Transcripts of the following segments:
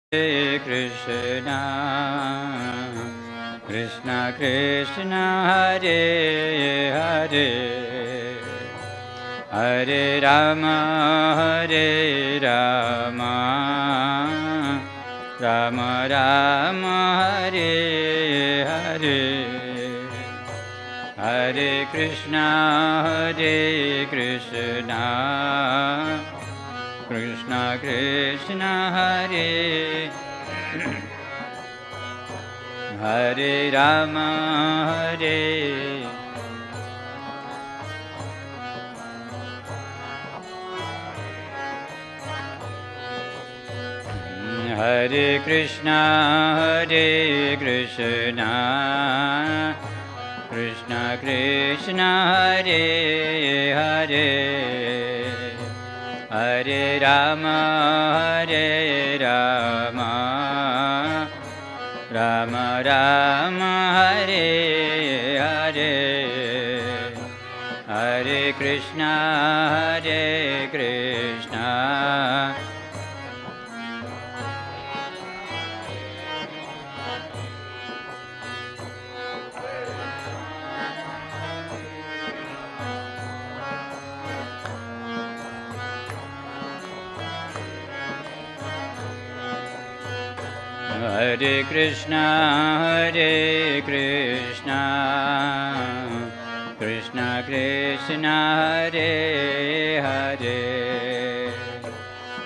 Hare Krishna, Krishna Krishna, Hare Hare, Hare Rama, Hare Rama, Rama Rama, Hare Hare, Hare Krishna, Hare Krishna, Krishna Krishna, Hare Hare Rama, Hare Hare Krishna, Hare Krishna, Krishna Krishna, Hare Hare, Hare Rama, Hare Rama, Rama Rama, Hare Hare, Hare Krishna, Hare Krishna, Hare Krishna, Hare Krishna, Krishna Krishna, Hare Hare,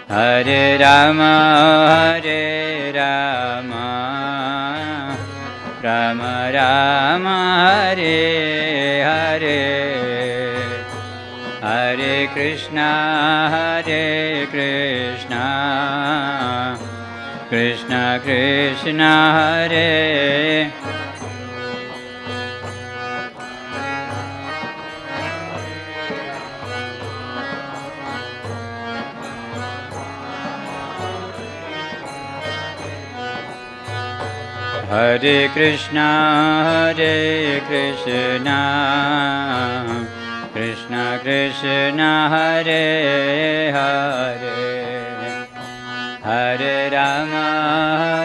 Hare Rama, Hare Rama, Rama Rama, Hare Hare, Hare Krishna, Hare Krishna, Krishna Krishna, Hare Hare Krishna, Hare Krishna, Krishna Krishna, Hare Hare, Hare Rama,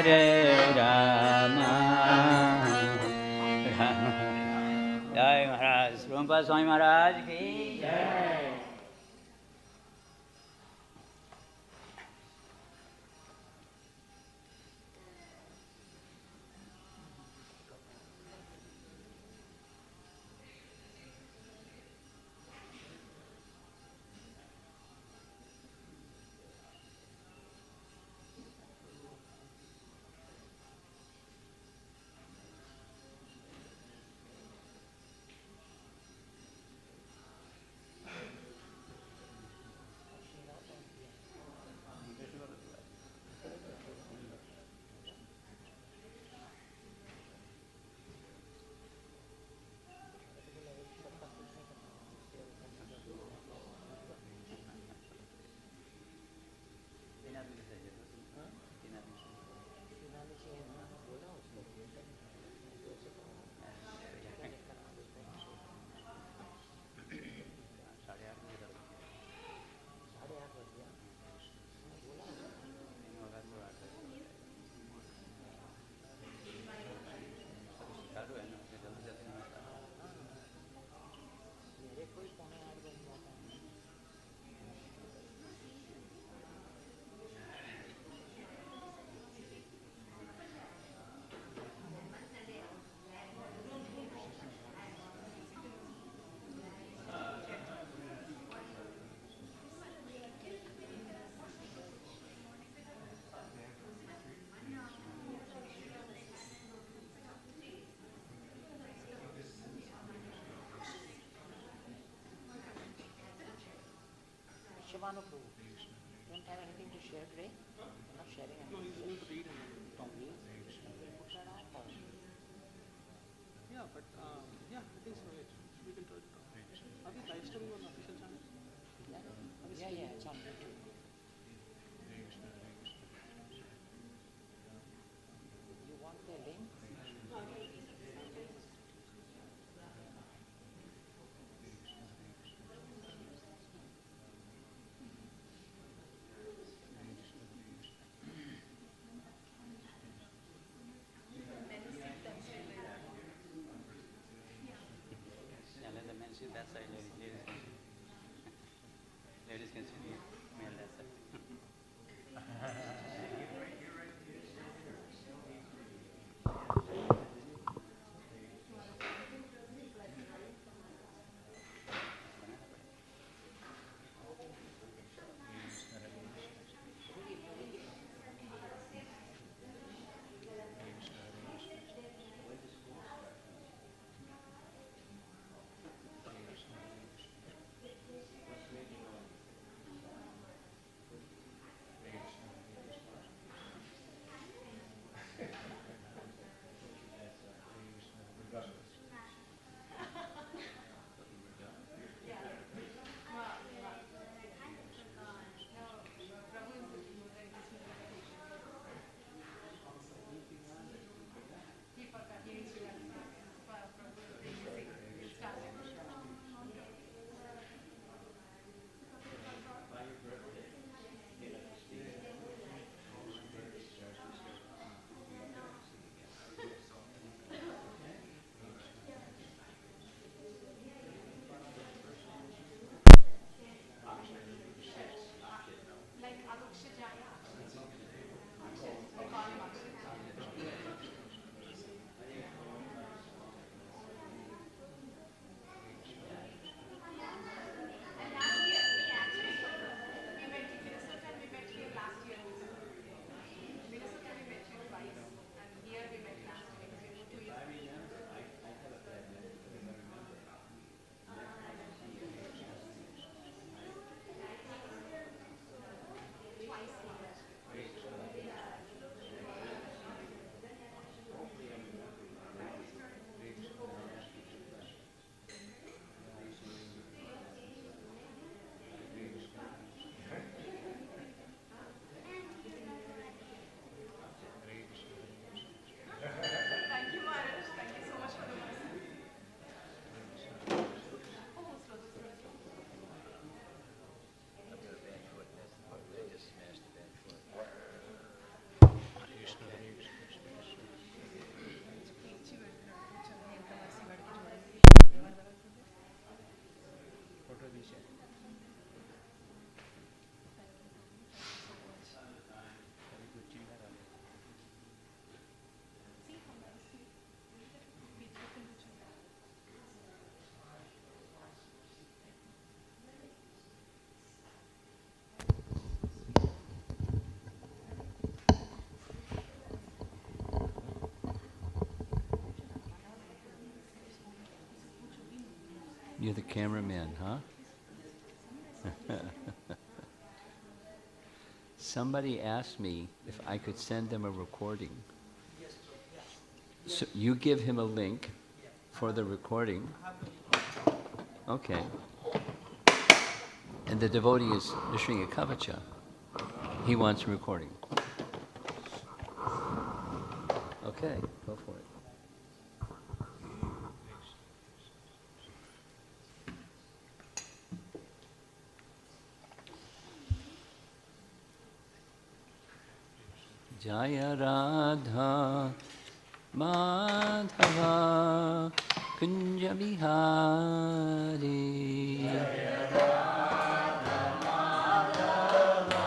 Hare Rama, Jai Maharaj, Romapada Swami Maharaj ki Jai. Shivanu Prabhu, don't have anything to share today? I'm not sharing anything. No, he's going to read and talk. Put that on or? Yeah, but yeah, I think so. We can try to talk. Are we live streaming on the official channel? Yeah, yeah, it's on YouTube. You want the link? cameraman, huh? Somebody asked me if I could send them a recording. So you give him a link for the recording. Okay. And the devotee is issuing a kavacha. He wants a recording. Okay, go for it. Jaya Radha Madhava Kunja Bihari Jaya Radha Madhava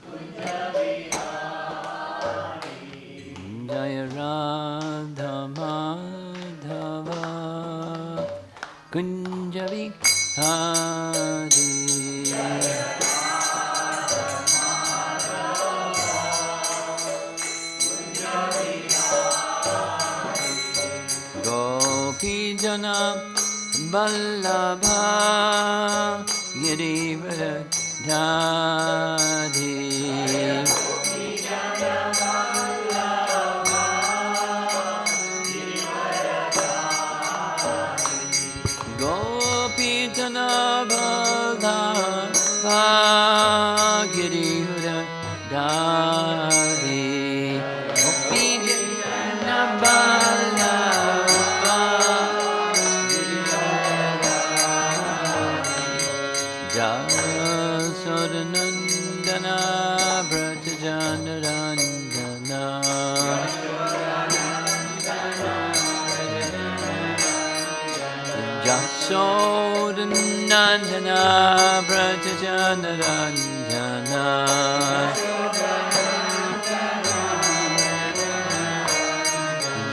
Kunja Bihari Jaya Radha Madhava Kunja Bihari Jana Vallabha Girivardhari Gopi Jana Vallabha Girivardhari Gopi Jana Vallabha Jasodanandana Brajajanarandana Jasodanandana Brajajanarandana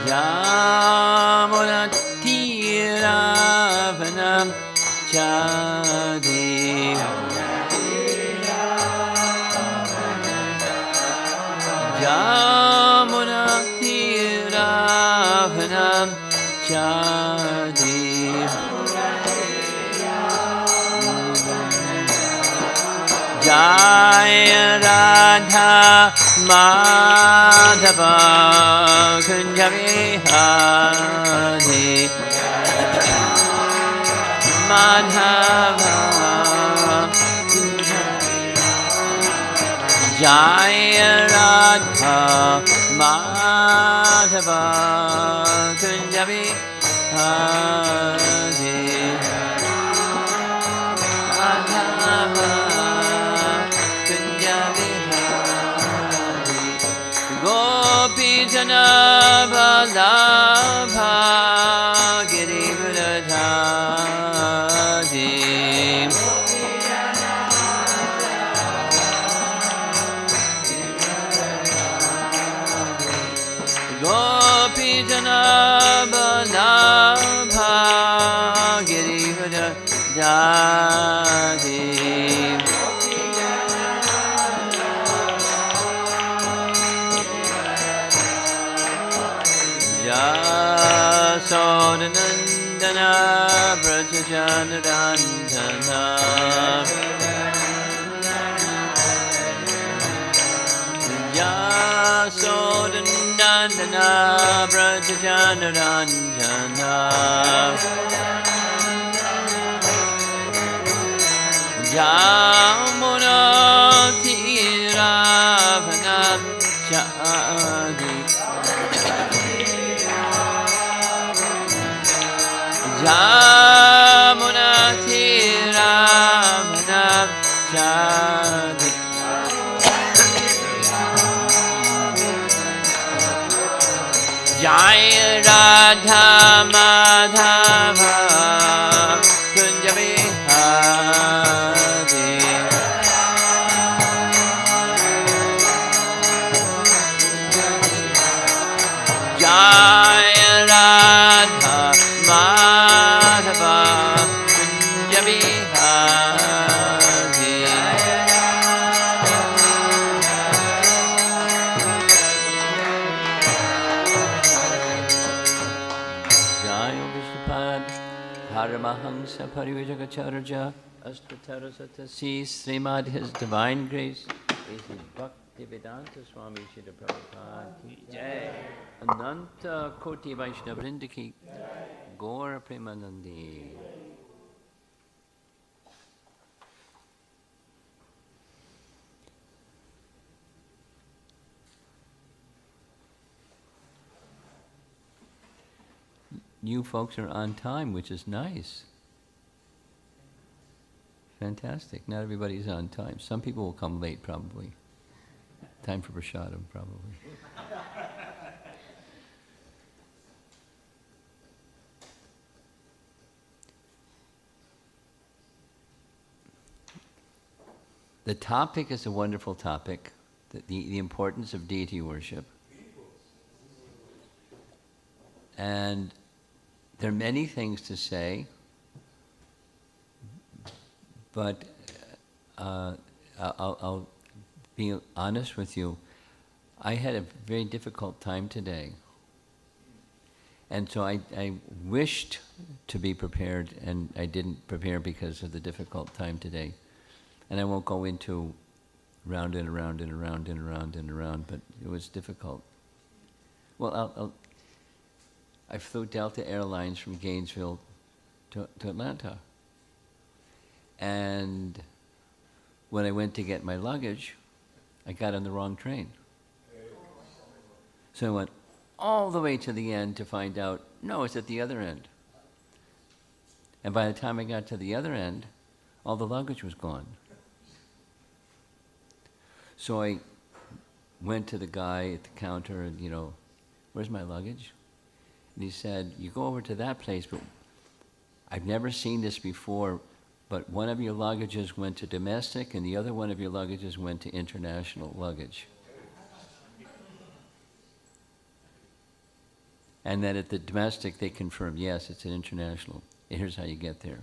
Yamunatiravanam Chadi Yamunatiravanam Chadi Jaya Radha Madhava Kunja Bihari Madhava Jaya Radha Madhava Kunja Bihari Madhava Kunja Bihari Gopi Jana Vallabha Girivardhari Gopi Jana Vallabha Girivardhari Jasodanandana Brajajanarandana Jasodanandana Brajajanarandana Yamunatiravanam Chadi Yamunatiravanam Chadi Jaya Radha Madhava Kunja Bihari Jaya Radha Madhava Kunja Bihari Vyasa Parivijagacharya Astatara Satasi Srimad His Divine Grace is Bhaktivedanta Swami Srila Prabhupada Ki Jai Ananta Koti Vaishnava Vrinda Ki Gaura Premanandi. You folks are on time, which is nice. Fantastic. Not everybody's on time. Some people will come late, probably. Time for prasadam, probably. The topic is a wonderful topic, the importance of deity worship. And there are many things to say, but I'll be honest with you. I had a very difficult time today. And so I wished to be prepared, and I didn't prepare because of the difficult time today. And I won't go into round and around and around and around and around, but it was difficult. Well, I flew Delta Airlines from Gainesville to Atlanta. And when I went to get my luggage, I got on the wrong train. So I went all the way to the end to find out, no, it's at the other end. And by the time I got to the other end, all the luggage was gone. So I went to the guy at the counter and, where's my luggage? And he said, you go over to that place, but I've never seen this before, but one of your luggages went to domestic and the other one of your luggages went to international luggage. And then at the domestic, they confirmed, yes, it's an international. Here's how you get there.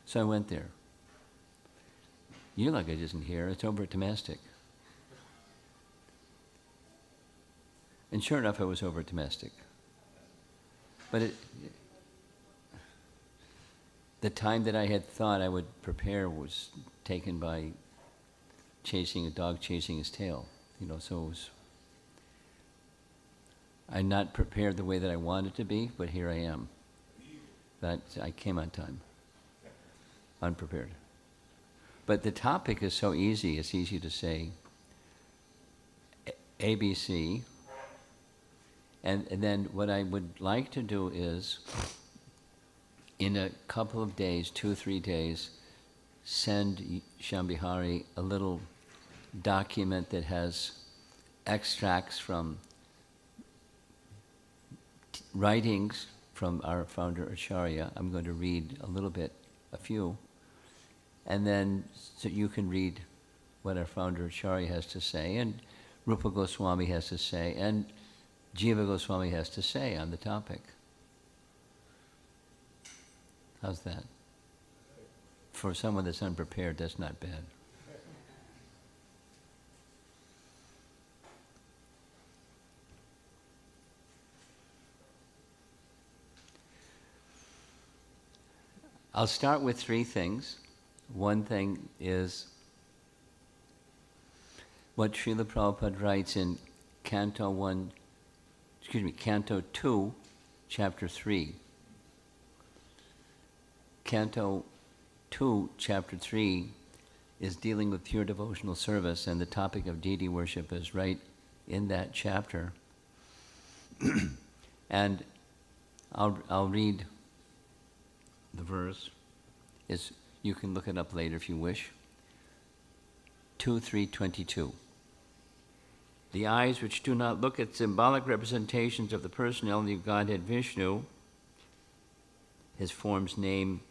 So I went there. Your luggage isn't here, it's over at domestic. And sure enough, it was over at domestic. But the time that I had thought I would prepare was taken by chasing a dog chasing his tail. So it was, I'm not prepared the way that I wanted to be, but here I am. I came on time, unprepared. But the topic is so easy, it's easy to say ABC. And then what I would like to do is, in a couple of days, 2-3 days, send Shambhihari a little document that has extracts from writings from our founder Acharya. I'm going to read a few, and then so you can read what our founder Acharya has to say, and Rupa Goswami has to say, and Jiva Goswami has to say on the topic. How's that? For someone that's unprepared, that's not bad. I'll start with 3 things. One thing is what Srila Prabhupada writes in Canto 2, Chapter 3. Canto 2, Chapter 3 is dealing with pure devotional service, and the topic of deity worship is right in that chapter. And I'll read the verse. You can look it up later if you wish. 2:3:22. The eyes which do not look at symbolic representations of the personality of Godhead Vishnu, his forms, name,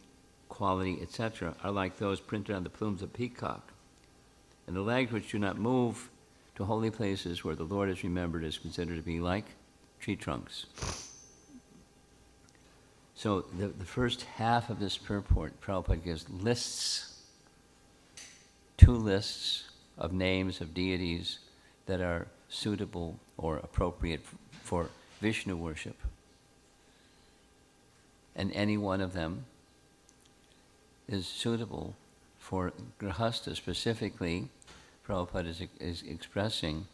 quality, etc., are like those printed on the plumes of peacock. And the legs which do not move to holy places where the Lord is remembered is considered to be like tree trunks. So the first half of this purport, Prabhupada gives lists, 2 lists of names of deities that are suitable or appropriate for Vishnu worship. And any one of them is suitable for grihasta. Specifically, Prabhupada is expressing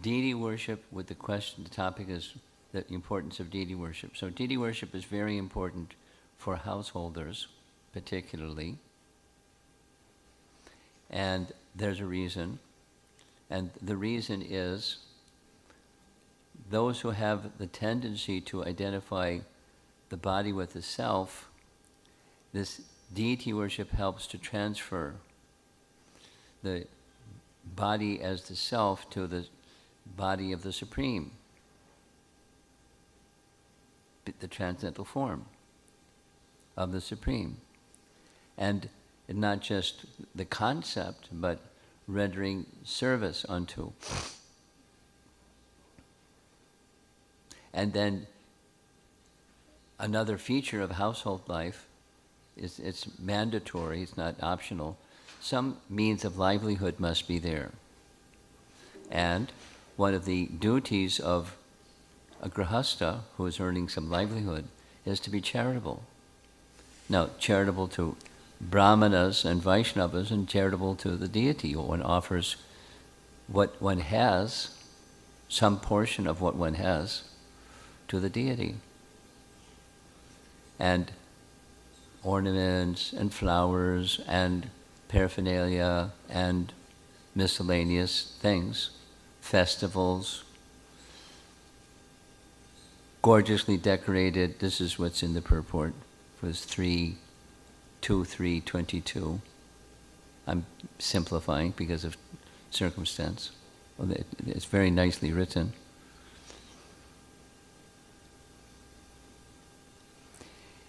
deity worship with the question, the topic is the importance of deity worship. So deity worship is very important for householders, particularly. And there's a reason. And the reason is those who have the tendency to identify the body with the self, this deity worship helps to transfer the body as the self to the body of the Supreme, the transcendental form of the Supreme. And not just the concept, but rendering service unto. And then another feature of household life is it's mandatory, it's not optional. Some means of livelihood must be there. And one of the duties of a grihasta who is earning some livelihood is to be charitable. Now, charitable to Brahmanas and Vaishnavas and charitable to the deity. One offers what one has, some portion of what one has, to the deity. And ornaments and flowers and paraphernalia and miscellaneous things, festivals, gorgeously decorated. This is what's in the purport. It was 3:2-3:22. I'm simplifying because of circumstance. Well, it's very nicely written.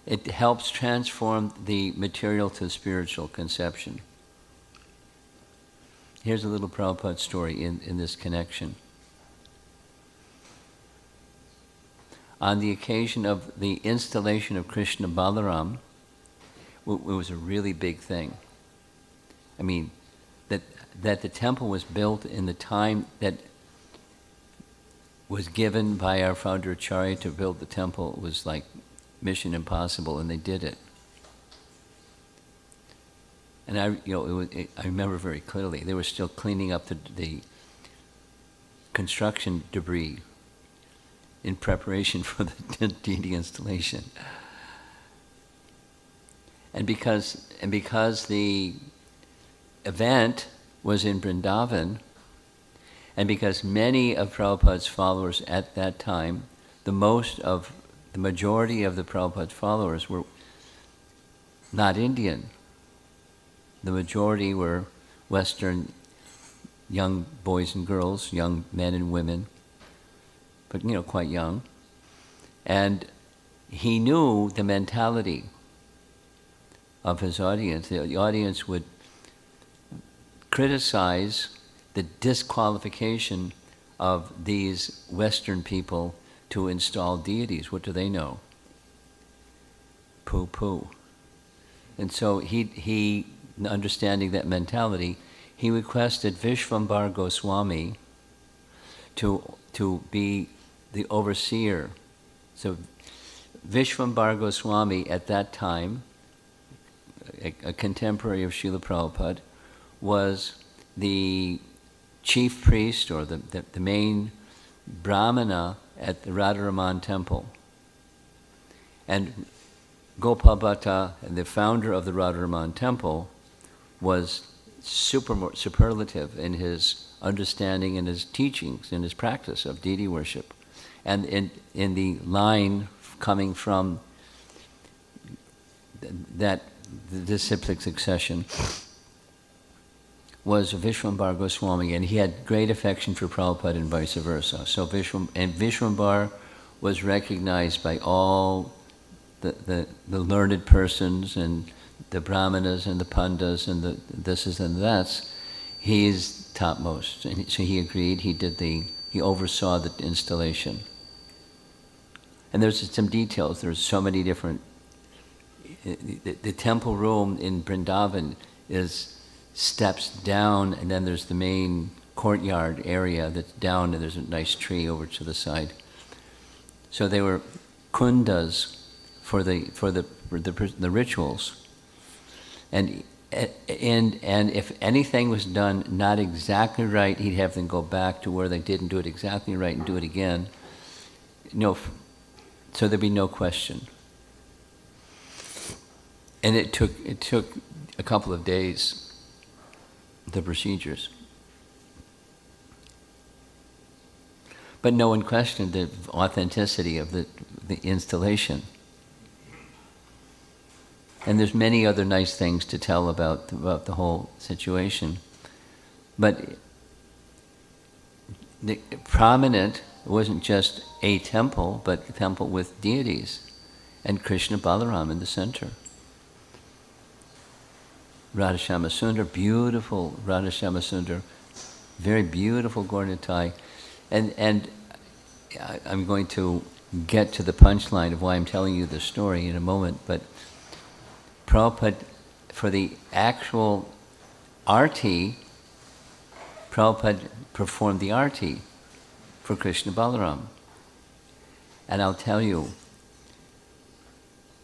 It helps transform the material to spiritual conception. Here's a little Prabhupada story in this connection. On the occasion of the installation of Krishna Balaram, it was a really big thing. I mean, that the temple was built in the time that was given by our founder Acharya to build the temple was like mission impossible, and they did it. And I remember very clearly, they were still cleaning up the construction debris in preparation for the deity installation. And because the event was in Vrindavan, and because many of Prabhupada's followers at that time, the majority of the Prabhupada followers were not Indian. The majority were Western young boys and girls, young men and women, but quite young. And he knew the mentality of his audience. The audience would criticize the disqualification of these Western people to install deities. What do they know? Poo-poo. And so he, understanding that mentality, he requested Vishvambar Goswami to be the overseer. So Vishvambar Goswami at that time, a contemporary of Srila Prabhupada, was the chief priest or the main brahmana at the Radharaman temple. And Gopal Bhatta, the founder of the Radharaman temple, was superlative in his understanding and his teachings, in his practice of deity worship. And in the line coming from the disciplic succession was Vishvambar Goswami, and he had great affection for Prabhupada and vice versa. So Vishvambar was recognized by all the learned persons and the brahmanas and the pandas and the thises and that's. He is topmost, and so he agreed. He oversaw the installation. And there's some details. There's so many different. The temple room in Vrindavan is steps down, and then there's the main courtyard area that's down, and there's a nice tree over to the side. So they were kundas for the rituals, And if anything was done not exactly right, he'd have them go back to where they didn't do it exactly right and do it again. So there'd be no question. And it took a couple of days, the procedures. But no one questioned the authenticity of the installation. And there's many other nice things to tell about the whole situation. But the prominent wasn't just a temple, but a temple with deities, and Krishna Balaram in the center. Radhashama Sundar, beautiful Radhashama Sundar, very beautiful Gaura-Nitai. And I'm going to get to the punchline of why I'm telling you this story in a moment, but Prabhupada, for the actual arti, Prabhupada performed the arti for Krishna Balaram. And I'll tell you,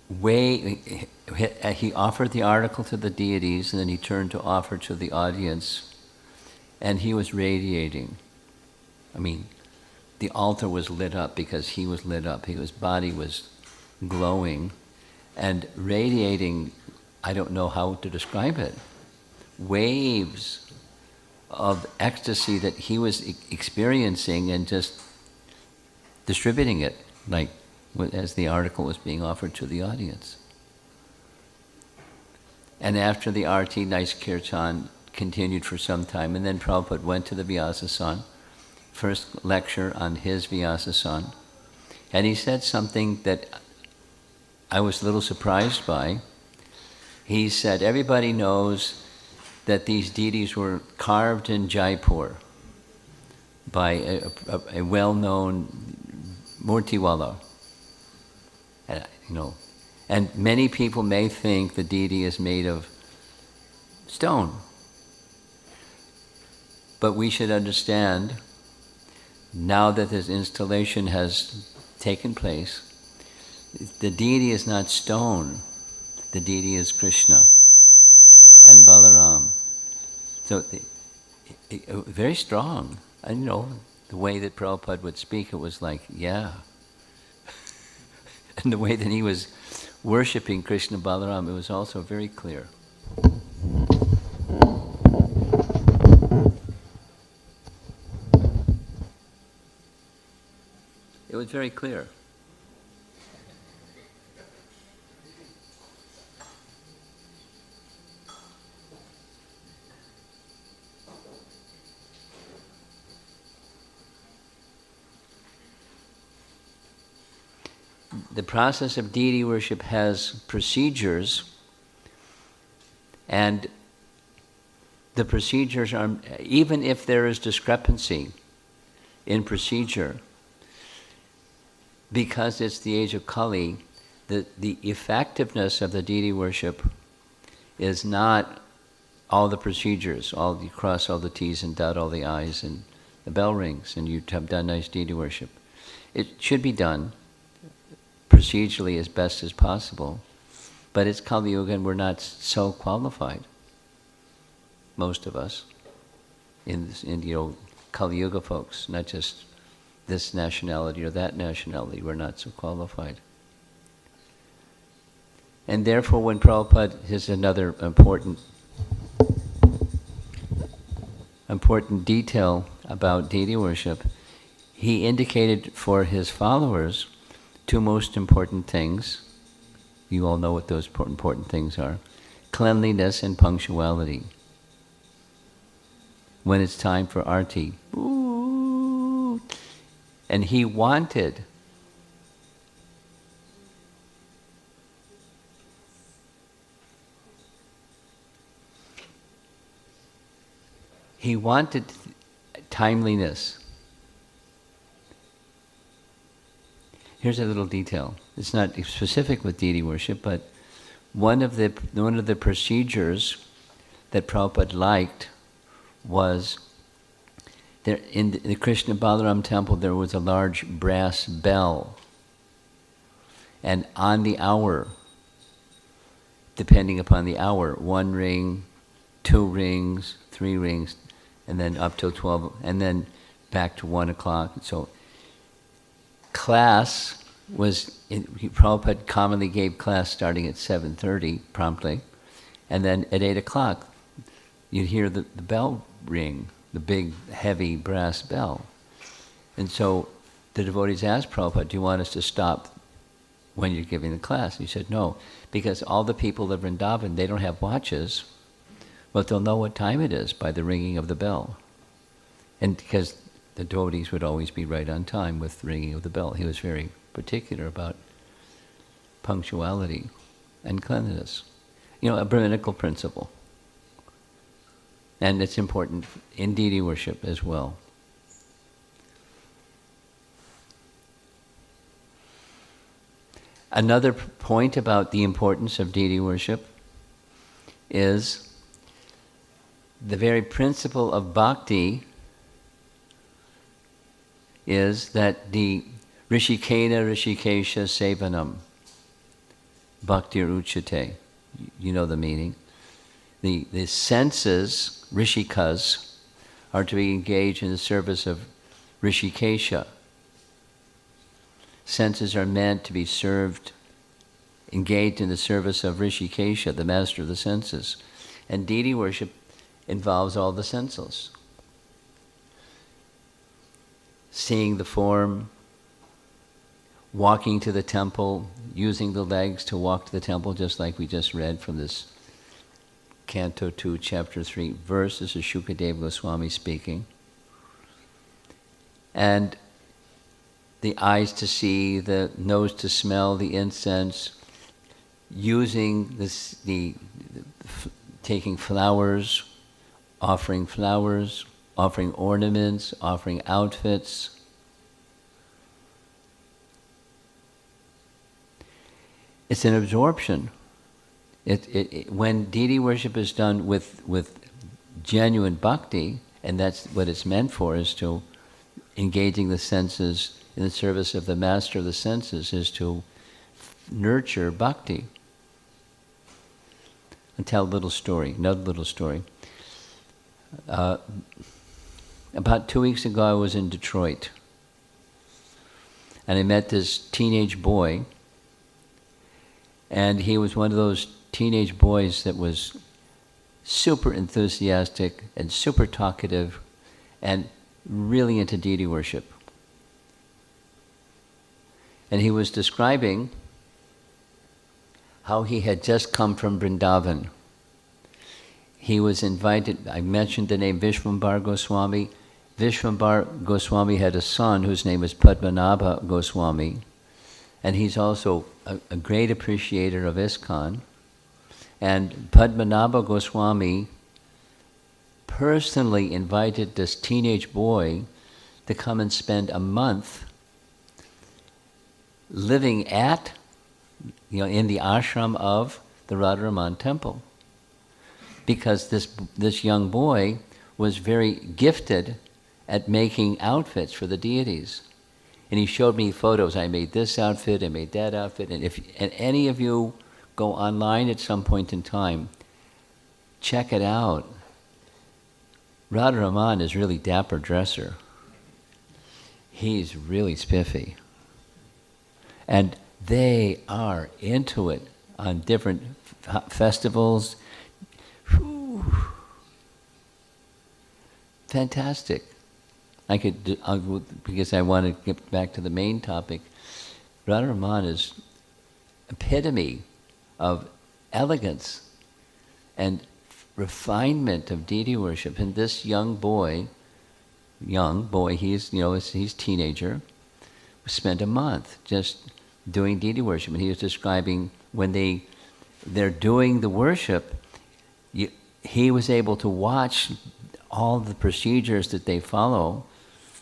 he offered the article to the deities, and then he turned to offer to the audience, and he was radiating. I mean, the altar was lit up because he was lit up. His body was glowing and radiating. I don't know how to describe it. Waves of ecstasy that he was experiencing and just distributing it, like as the article was being offered to the audience. And after the arti, nice kirtan continued for some time, and then Prabhupada went to the Vyasasana, first lecture on his Vyasasana, and he said something that I was a little surprised by. He said, everybody knows that these deities were carved in Jaipur by a well-known Murtiwala. And many people may think the deity is made of stone. But we should understand, now that this installation has taken place, the deity is not stone. The deity is Krishna and Balaram. So very strong. And the way that Prabhupada would speak, it was like, yeah. And the way that he was worshipping Krishna Balaram, it was also very clear. It was very clear. The process of deity worship has procedures, and the procedures are, even if there is discrepancy in procedure, because it's the age of Kali, the effectiveness of the deity worship is not all the procedures, you cross all the T's and dot all the I's and the bell rings and you have done nice deity worship. It should be done procedurally as best as possible, but it's Kali Yuga and we're not so qualified, most of us, in Kali Yuga folks, not just this nationality or that nationality, we're not so qualified. And therefore when Prabhupada, here's another important detail about deity worship, he indicated for his followers two most important things. You all know what those important things are. Cleanliness and punctuality. When it's time for arti. Ooh. And he wanted timeliness. Here's a little detail. It's not specific with deity worship, but one of the procedures that Prabhupada liked was there in the Krishna Balaram temple. There was a large brass bell, and on the hour, depending upon the hour, 1 ring, 2 rings, 3 rings, and then up till 12, and then back to 1 o'clock. So class was, Prabhupada commonly gave class starting at 7:30 promptly, and then at 8 o'clock you'd hear the bell ring, the big heavy brass bell. And so the devotees asked Prabhupada, do you want us to stop when you're giving the class? And he said, no, because all the people of Vrindavan, they don't have watches, but they'll know what time it is by the ringing of the bell. And because the devotees would always be right on time with the ringing of the bell. He was very particular about punctuality and cleanliness. You know, a Brahminical principle. And it's important in deity worship as well. Another point about the importance of deity worship is the very principle of bhakti is that the Rishikena Rishikesha Sevanam, Bhaktir Uchate, you know the meaning. The senses, Rishikas, are to be engaged in the service of Rishikesha. Senses are meant to be served, engaged in the service of Rishikesha, the master of the senses. And deity worship involves all the senses. Seeing the form, walking to the temple, using the legs to walk to the temple, just like we just read from this Canto 2, Chapter 3 verse. This is Shukadeva Goswami speaking. And the eyes to see, the nose to smell the incense, using this, taking flowers, offering ornaments, offering outfits. It's an absorption. When deity worship is done with genuine bhakti, and that's what it's meant for, is to engaging the senses in the service of the master of the senses, is to nurture bhakti. I'll tell another little story. About 2 weeks ago I was in Detroit, and I met this teenage boy, and he was one of those teenage boys that was super enthusiastic and super talkative and really into deity worship. And he was describing how he had just come from Vrindavan. He was invited, I mentioned the name Vishwambar Goswami. Vishwambar Goswami had a son whose name was Padmanabha Goswami, and he's also a great appreciator of Iskcon. And Padmanabha Goswami personally invited this teenage boy to come and spend a month living in the ashram of the Radharaman temple, because this young boy was very gifted at making outfits for the deities. And he showed me photos. I made this outfit, I made that outfit. And if any of you go online at some point in time, check it out. Radharaman is really dapper dresser. He's really spiffy. And they are into it on different festivals. Whew. Fantastic. Because I want to get back to the main topic, Radharaman is epitome of elegance and refinement of deity worship. And this young boy, he's teenager, spent a month just doing deity worship. And he was describing when they're doing the worship, he was able to watch all the procedures that they follow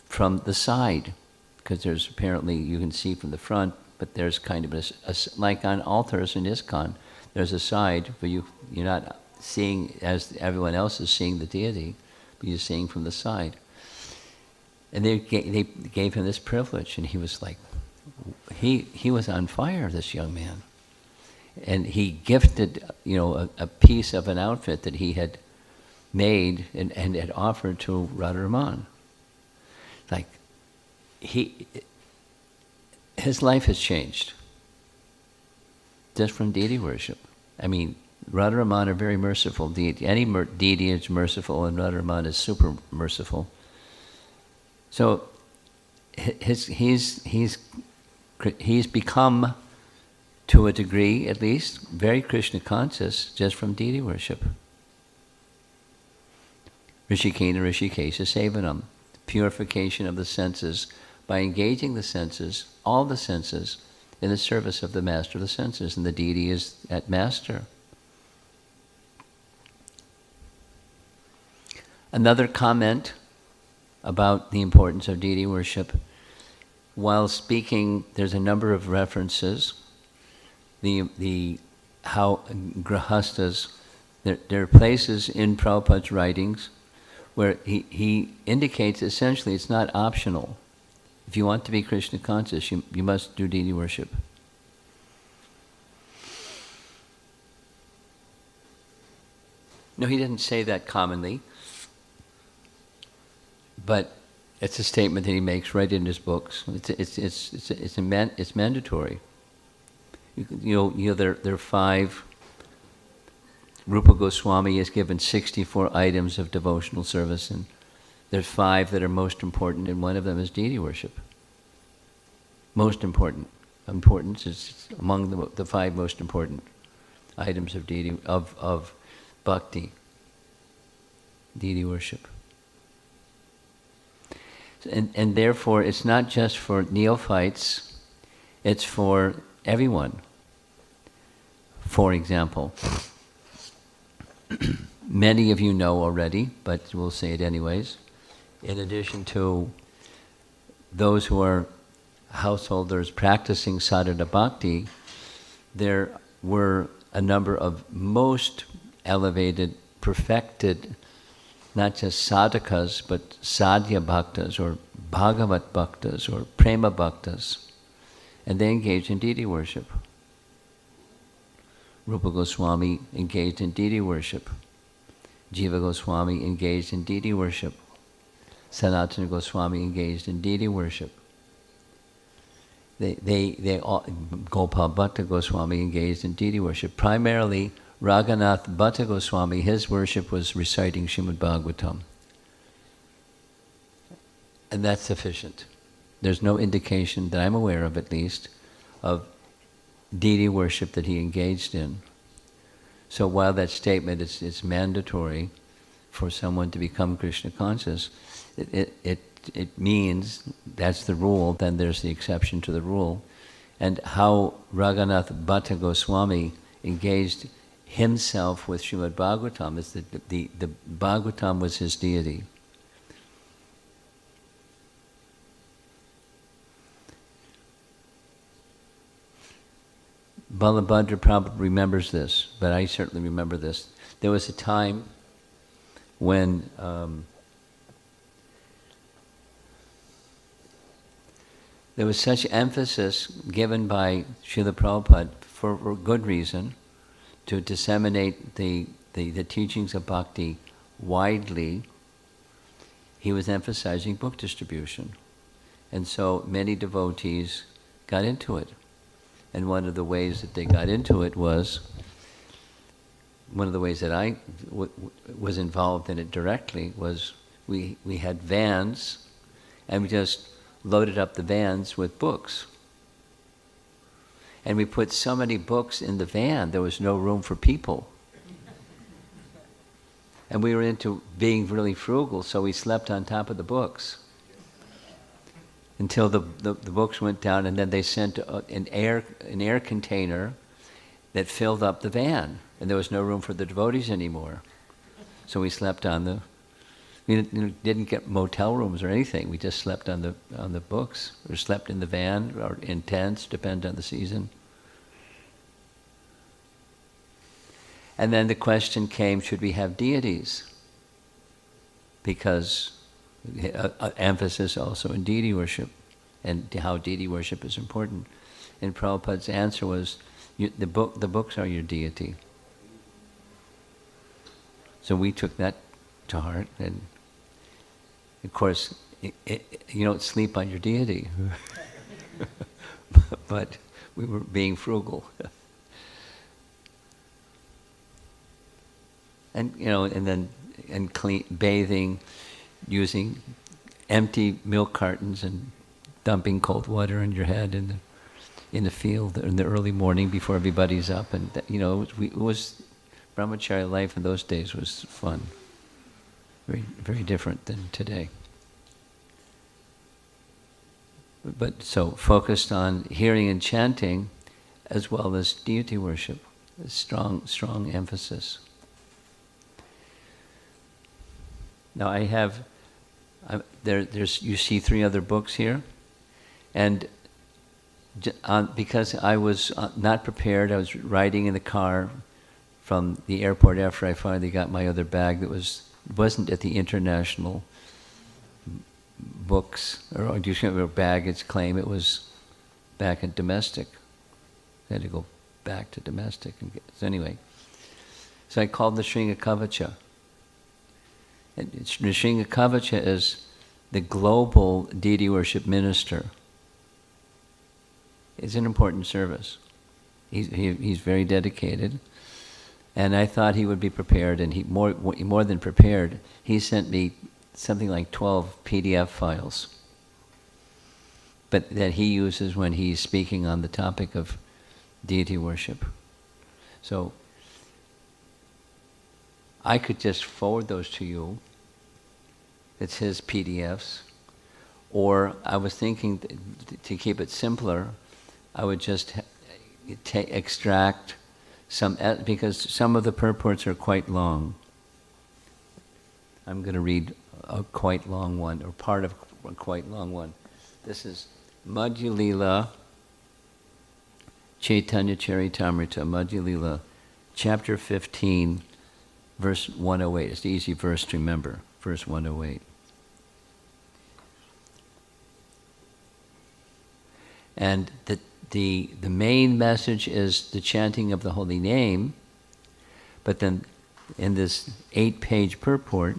from the side, because there's apparently, you can see from the front, but there's kind of like on altars in Iskcon, there's a side where you're not seeing as everyone else is seeing the deity, but you're seeing from the side. And they gave him this privilege, and he was like, he was on fire, this young man. And he gifted, a piece of an outfit that he had made and had offered to Radharaman. Like, his life has changed just from deity worship. I mean, Radharaman are very merciful deity. Any deity is merciful, and Radharaman is super merciful. So he's become, to a degree at least, very Krishna conscious just from deity worship. Rishikena Rishikesha Sevanam, purification of the senses by engaging the senses, all the senses, in the service of the master of the senses, and the deity is at master. Another comment about the importance of deity worship. While speaking, there's a number of references. How grahastas, there are places in Prabhupada's writings where he indicates essentially it's not optional. If you want to be Krishna conscious, you must do deity worship. No, he didn't say that commonly, but it's a statement that he makes right in his books. It's mandatory. There are 5. Rupa Goswami has given 64 items of devotional service, and there's 5 that are most important, and one of them is deity worship. Most important. Importance is among the 5 most important items of deity of bhakti, deity worship. And therefore, it's not just for neophytes; it's for everyone. For example, many of you know already, but we'll say it anyways. In addition to those who are householders practicing sadhana bhakti, there were a number of most elevated, perfected, not just sadhakas, but sadhya bhaktas, or bhagavat bhaktas, or prema bhaktas, and they engaged in deity worship. Rupa Goswami engaged in deity worship. Jiva Goswami engaged in deity worship. Sanatana Goswami engaged in deity worship. They all, Gopal Bhatta Goswami engaged in deity worship. Primarily, Raghanath Bhatta Goswami, his worship was reciting Srimad Bhagavatam. And that's sufficient. There's no indication that I'm aware of, at least, of deity worship that he engaged in. So while that statement is mandatory for someone to become Krishna conscious, it means that's the rule, then there's the exception to the rule. And how Raghanath Bhatta Goswami engaged himself with Srimad Bhagavatam is that the Bhagavatam was his deity. Balabhadra probably remembers this, but I certainly remember this. There was a time when there was such emphasis given by Srila Prabhupada, for good reason, to disseminate the teachings of bhakti widely. He was emphasizing book distribution. And so many devotees got into it. And one of the ways that they got into it was, one of the ways that I was involved in it directly was we had vans, and we just loaded up the vans with books. And we put so many books in the van, there was no room for people. And we were into being really frugal, so we slept on top of the books until the books went down, and then they sent an air container that filled up the van, and there was no room for the devotees anymore. So we slept on we didn't get motel rooms or anything. We just slept on the books, or slept in the van, or in tents, depending on the season. And then the question came, should we have deities? Because emphasis also in deity worship, and how deity worship is important. And Prabhupada's answer was, The books are your deity. So we took that to heart, and of course, you don't sleep on your deity, but we were being frugal. And bathing, using empty milk cartons and dumping cold water on your head in the field in the early morning before everybody's up, and it was brahmacharya life in those days was fun, very very different than today. But so focused on hearing and chanting, as well as deity worship, a strong emphasis. Now there's you see 3 other books here, and because I was not prepared, I was riding in the car from the airport after I finally got my other bag that wasn't at the international books or baggage claim. It was back in domestic. I had to go back to domestic so anyway. So I called the Sringa Kavacha. And Nrsimha Kavacha is the global deity worship minister. It's an important service. He's very dedicated, and I thought he would be prepared. And he more than prepared. He sent me something like 12 PDF files, but that he uses when he's speaking on the topic of deity worship. So I could just forward those to you. It's his PDFs. Or I was thinking to keep it simpler, I would just extract some, because some of the purports are quite long. I'm going to read a quite long one, or part of a quite long one. This is Madhya Lila, Chaitanya Charitamrita, Madhya Lila, chapter 15, verse 108. It's the easy verse to remember, verse 108. And the main message is the chanting of the holy name, but then in this 8-page purport,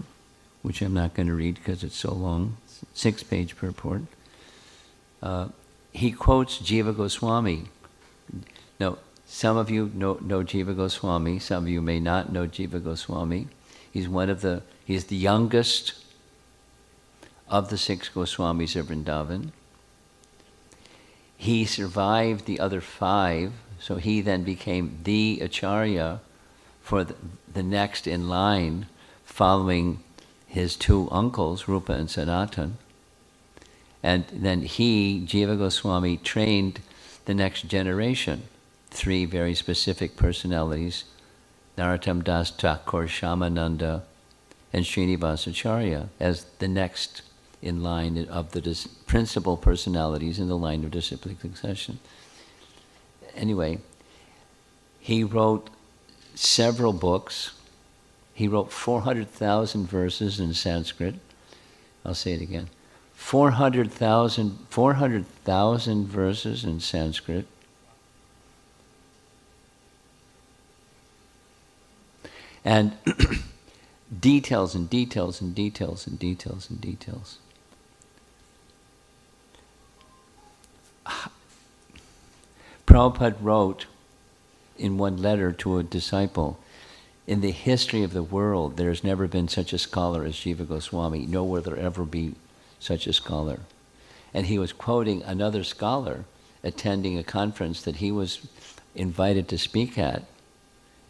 which I'm not going to read because it's so long, 6-page purport, he quotes Jiva Goswami. Now, some of you know Jiva Goswami, some of you may not know Jiva Goswami. He's the youngest of the 6 Goswamis of Vrindavan. He survived the other 5, so he then became the Acharya for the next in line, following his 2 uncles, Rupa and Sanatan. And then Jiva Goswami, trained the next generation, 3 very specific personalities, Narottam Das Thakur, Shyamananda, and Srinivas Acharya, as the next in line of the principal personalities in the line of disciplic succession. Anyway, he wrote several books. He wrote 400,000 verses in Sanskrit. I'll say it again. 400,000 verses in Sanskrit. And details and details and details and details and details. Prabhupada wrote in one letter to a disciple, in the history of the world, there has never been such a scholar as Jiva Goswami, nor will there ever be such a scholar. And he was quoting another scholar attending a conference that he was invited to speak at.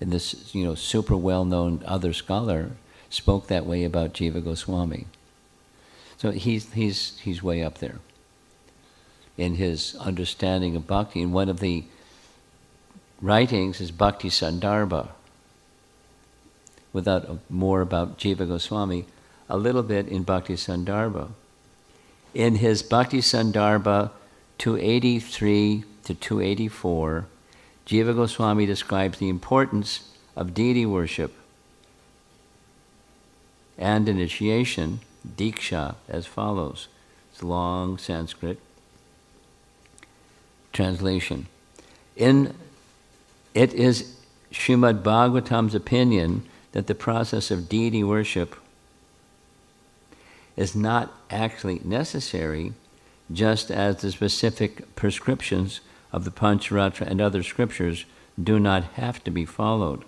And this, super well-known other scholar spoke that way about Jiva Goswami. So he's way up there in his understanding of bhakti. And one of the writings is Bhakti Sandarbha. Without more about Jiva Goswami, a little bit in Bhakti Sandarbha. In his Bhakti Sandarbha 283 to 284, Jiva Goswami describes the importance of deity worship and initiation, Diksha, as follows. It's long Sanskrit. Translation. In it is Srimad Bhagavatam's opinion that the process of deity worship is not actually necessary, just as the specific prescriptions of the Pancharatra and other scriptures do not have to be followed.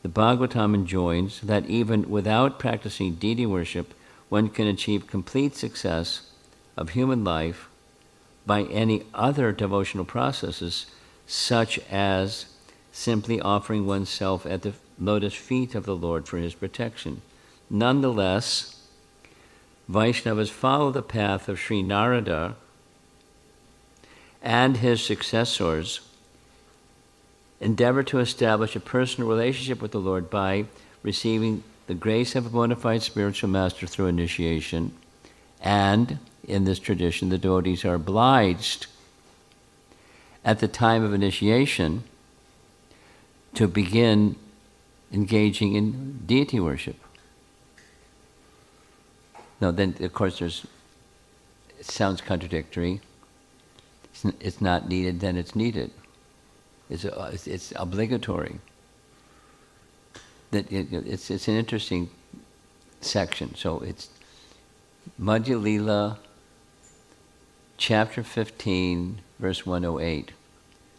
The Bhagavatam enjoins that even without practicing deity worship, one can achieve complete success of human life by any other devotional processes, such as simply offering oneself at the lotus feet of the Lord for his protection. Nonetheless, Vaishnavas follow the path of Sri Narada and his successors, endeavor to establish a personal relationship with the Lord by receiving the grace of a bona fide spiritual master through initiation, and in this tradition, the devotees are obliged at the time of initiation to begin engaging in deity worship. Now, then, of course, it sounds contradictory. It's not needed, then it's needed. It's obligatory. It's an interesting section. So it's Madhya Lila, chapter 15, verse 108.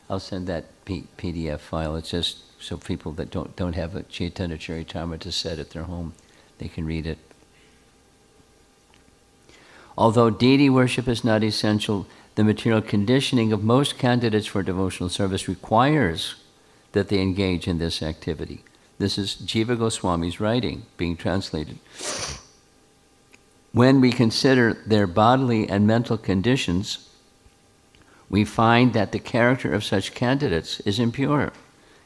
I'll send that PDF file. It's just so people that don't have a Chaitanya Charitamrita set at their home, they can read it. Although deity worship is not essential, the material conditioning of most candidates for devotional service requires that they engage in this activity. This is Jiva Goswami's writing being translated. When we consider their bodily and mental conditions, we find that the character of such candidates is impure,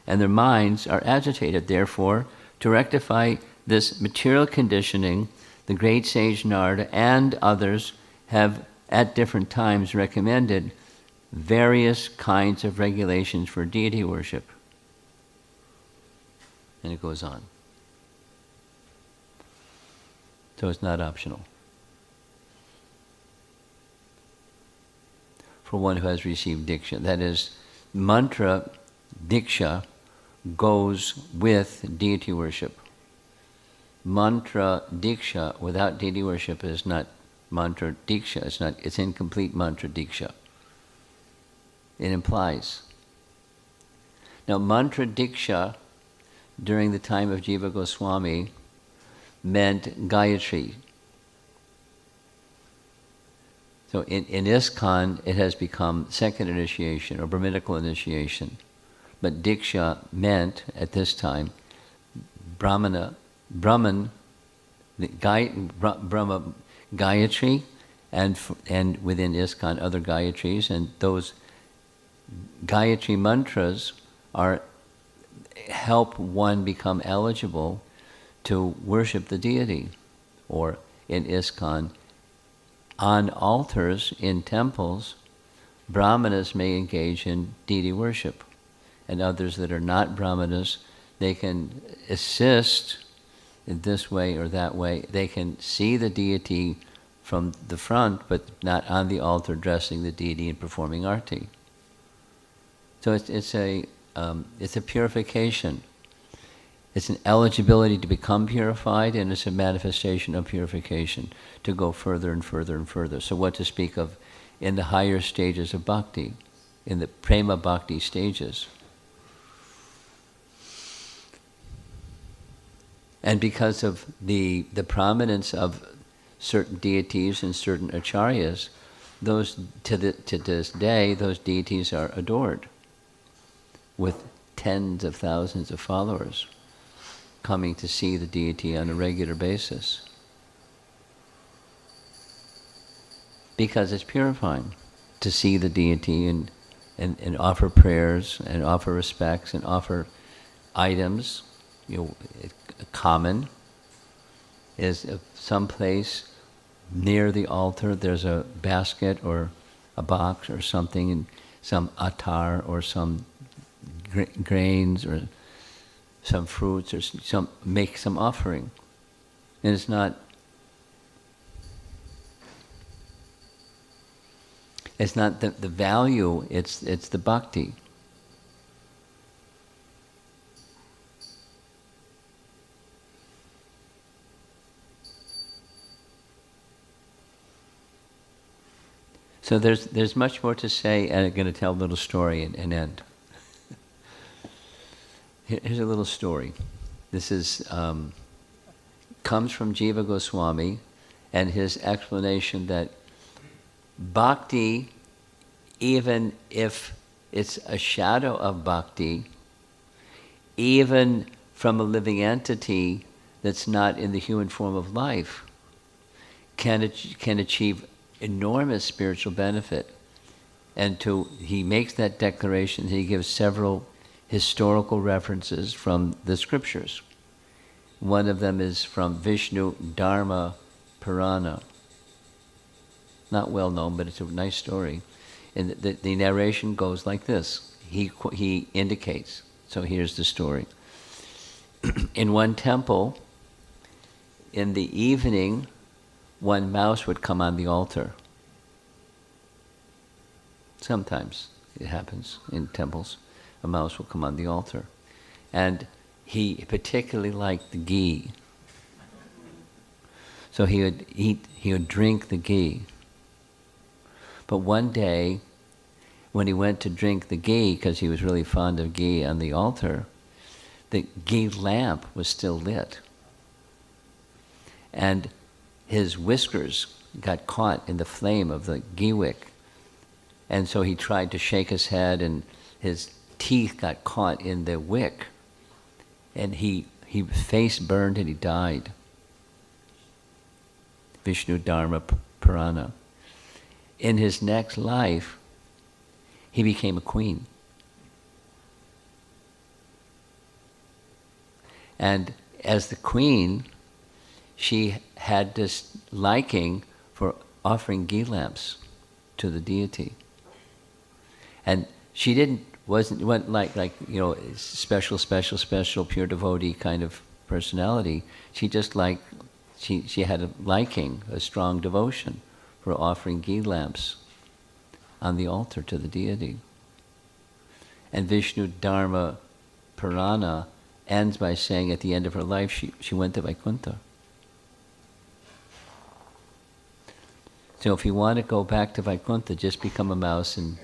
and their minds are agitated. Therefore, to rectify this material conditioning, the great sage Narada and others have at different times recommended various kinds of regulations for deity worship. And it goes on. So it's not optional. For one who has received Diksha. That is, mantra Diksha goes with deity worship. Mantra Diksha without deity worship is not mantra Diksha. It's incomplete mantra Diksha. It implies. Now, mantra Diksha during the time of Jiva Goswami meant Gayatri. So in Iskcon, it has become second initiation or Brahminical initiation. But Diksha meant, at this time, Brahman, Brahma Gayatri, and within Iskcon, other Gayatris, and those Gayatri mantras help one become eligible to worship the deity. Or in Iskcon, on altars in temples, Brahmanas may engage in deity worship, and others that are not Brahmanas, they can assist in this way or that way. They can see the deity from the front, but not on the altar dressing the deity and performing arti. So it's a purification. It's an eligibility to become purified, and it's a manifestation of purification to go further and further and further. So what to speak of in the higher stages of bhakti, in the prema bhakti stages. And because of the prominence of certain deities and certain acharyas, those to this day, those deities are adored with tens of thousands of followers coming to see the deity on a regular basis. Because it's purifying to see the deity and offer prayers and offer respects and offer items. Common is some place near the altar there's a basket or a box or something, and some attar or some grains or some fruits or make some offering. And it's not the value, it's the bhakti. So there's much more to say, and I'm going to tell a little story and end. Here's a little story. This is comes from Jiva Goswami, and his explanation that bhakti, even if it's a shadow of bhakti, even from a living entity that's not in the human form of life, can achieve enormous spiritual benefit. And he makes that declaration. He gives several historical references from the scriptures. One of them is from Vishnu Dharma Purana. Not well known, but it's a nice story. And the narration goes like this. He indicates. So here's the story. In one temple, in the evening, one mouse would come on the altar. Sometimes it happens in temples. A mouse will come on the altar. And he particularly liked the ghee. So he would drink the ghee. But one day, when he went to drink the ghee, because he was really fond of ghee on the altar, the ghee lamp was still lit. And his whiskers got caught in the flame of the ghee wick. And so he tried to shake his head, and his teeth got caught in the wick. And he face burned and he died. Vishnu Dharma Purana. In his next life, he became a queen. And as the queen, she had this liking for offering ghee lamps to the deity. And she wasn't like special pure devotee kind of personality. She just she had a liking, a strong devotion for offering ghee lamps on the altar to the deity. And Vishnu Dharma Purana ends by saying at the end of her life she went to Vaikuntha. So if you want to go back to Vaikuntha, just become a mouse and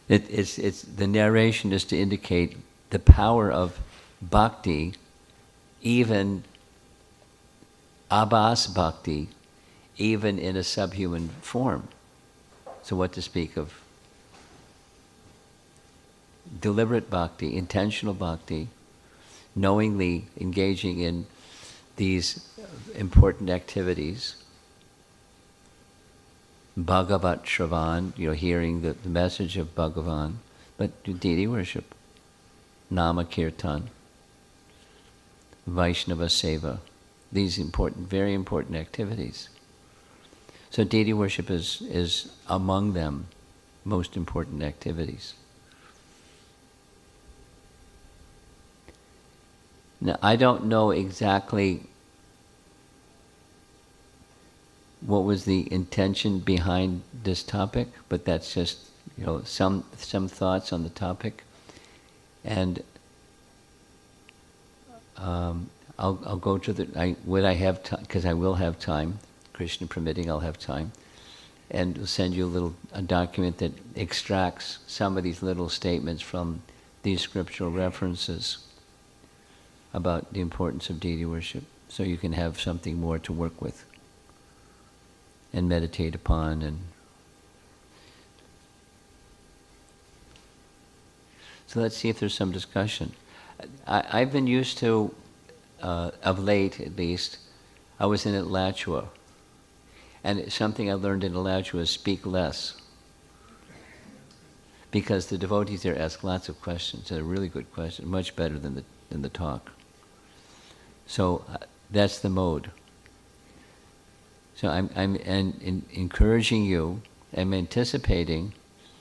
it's the narration is to indicate the power of bhakti, even abhas bhakti, even in a subhuman form. So what to speak of deliberate bhakti, intentional bhakti, knowingly engaging in these important activities. Bhagavat Shravan, hearing the message of Bhagavan, but deity worship, Nama Kirtan, Vaishnava Seva, these important, very important activities. So deity worship is among them most important activities. Now, I don't know exactly what was the intention behind this topic, but that's just some thoughts on the topic, and I'll go to I have time, because I will have time, Krishna permitting, I'll have time, and we'll send you a document that extracts some of these little statements from these scriptural references about the importance of deity worship, so you can have something more to work with and meditate upon. And so let's see if there's some discussion. I've been used to, of late at least, I was in Alachua, and something I learned in Alachua is speak less, because the devotees there ask lots of questions. They're really good questions, much better than the talk. So that's the mode. So I'm encouraging you. I'm anticipating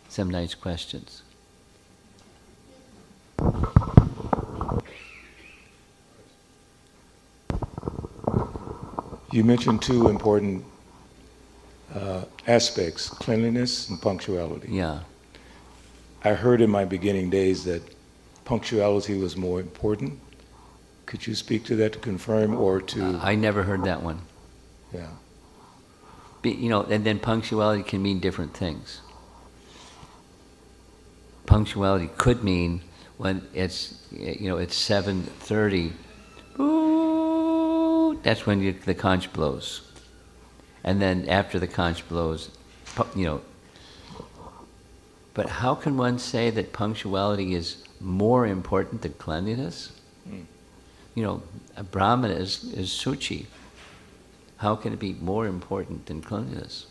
some nice questions. You mentioned two important aspects, cleanliness and punctuality. Yeah. I heard in my beginning days that punctuality was more important. Could you speak to that to confirm or to... I never heard that one. Yeah. And then punctuality can mean different things. Punctuality could mean when it's 7:30, that's when the conch blows. And then after the conch blows, but how can one say that punctuality is more important than cleanliness? A Brahmana is suchi. How can it be more important than cleanliness?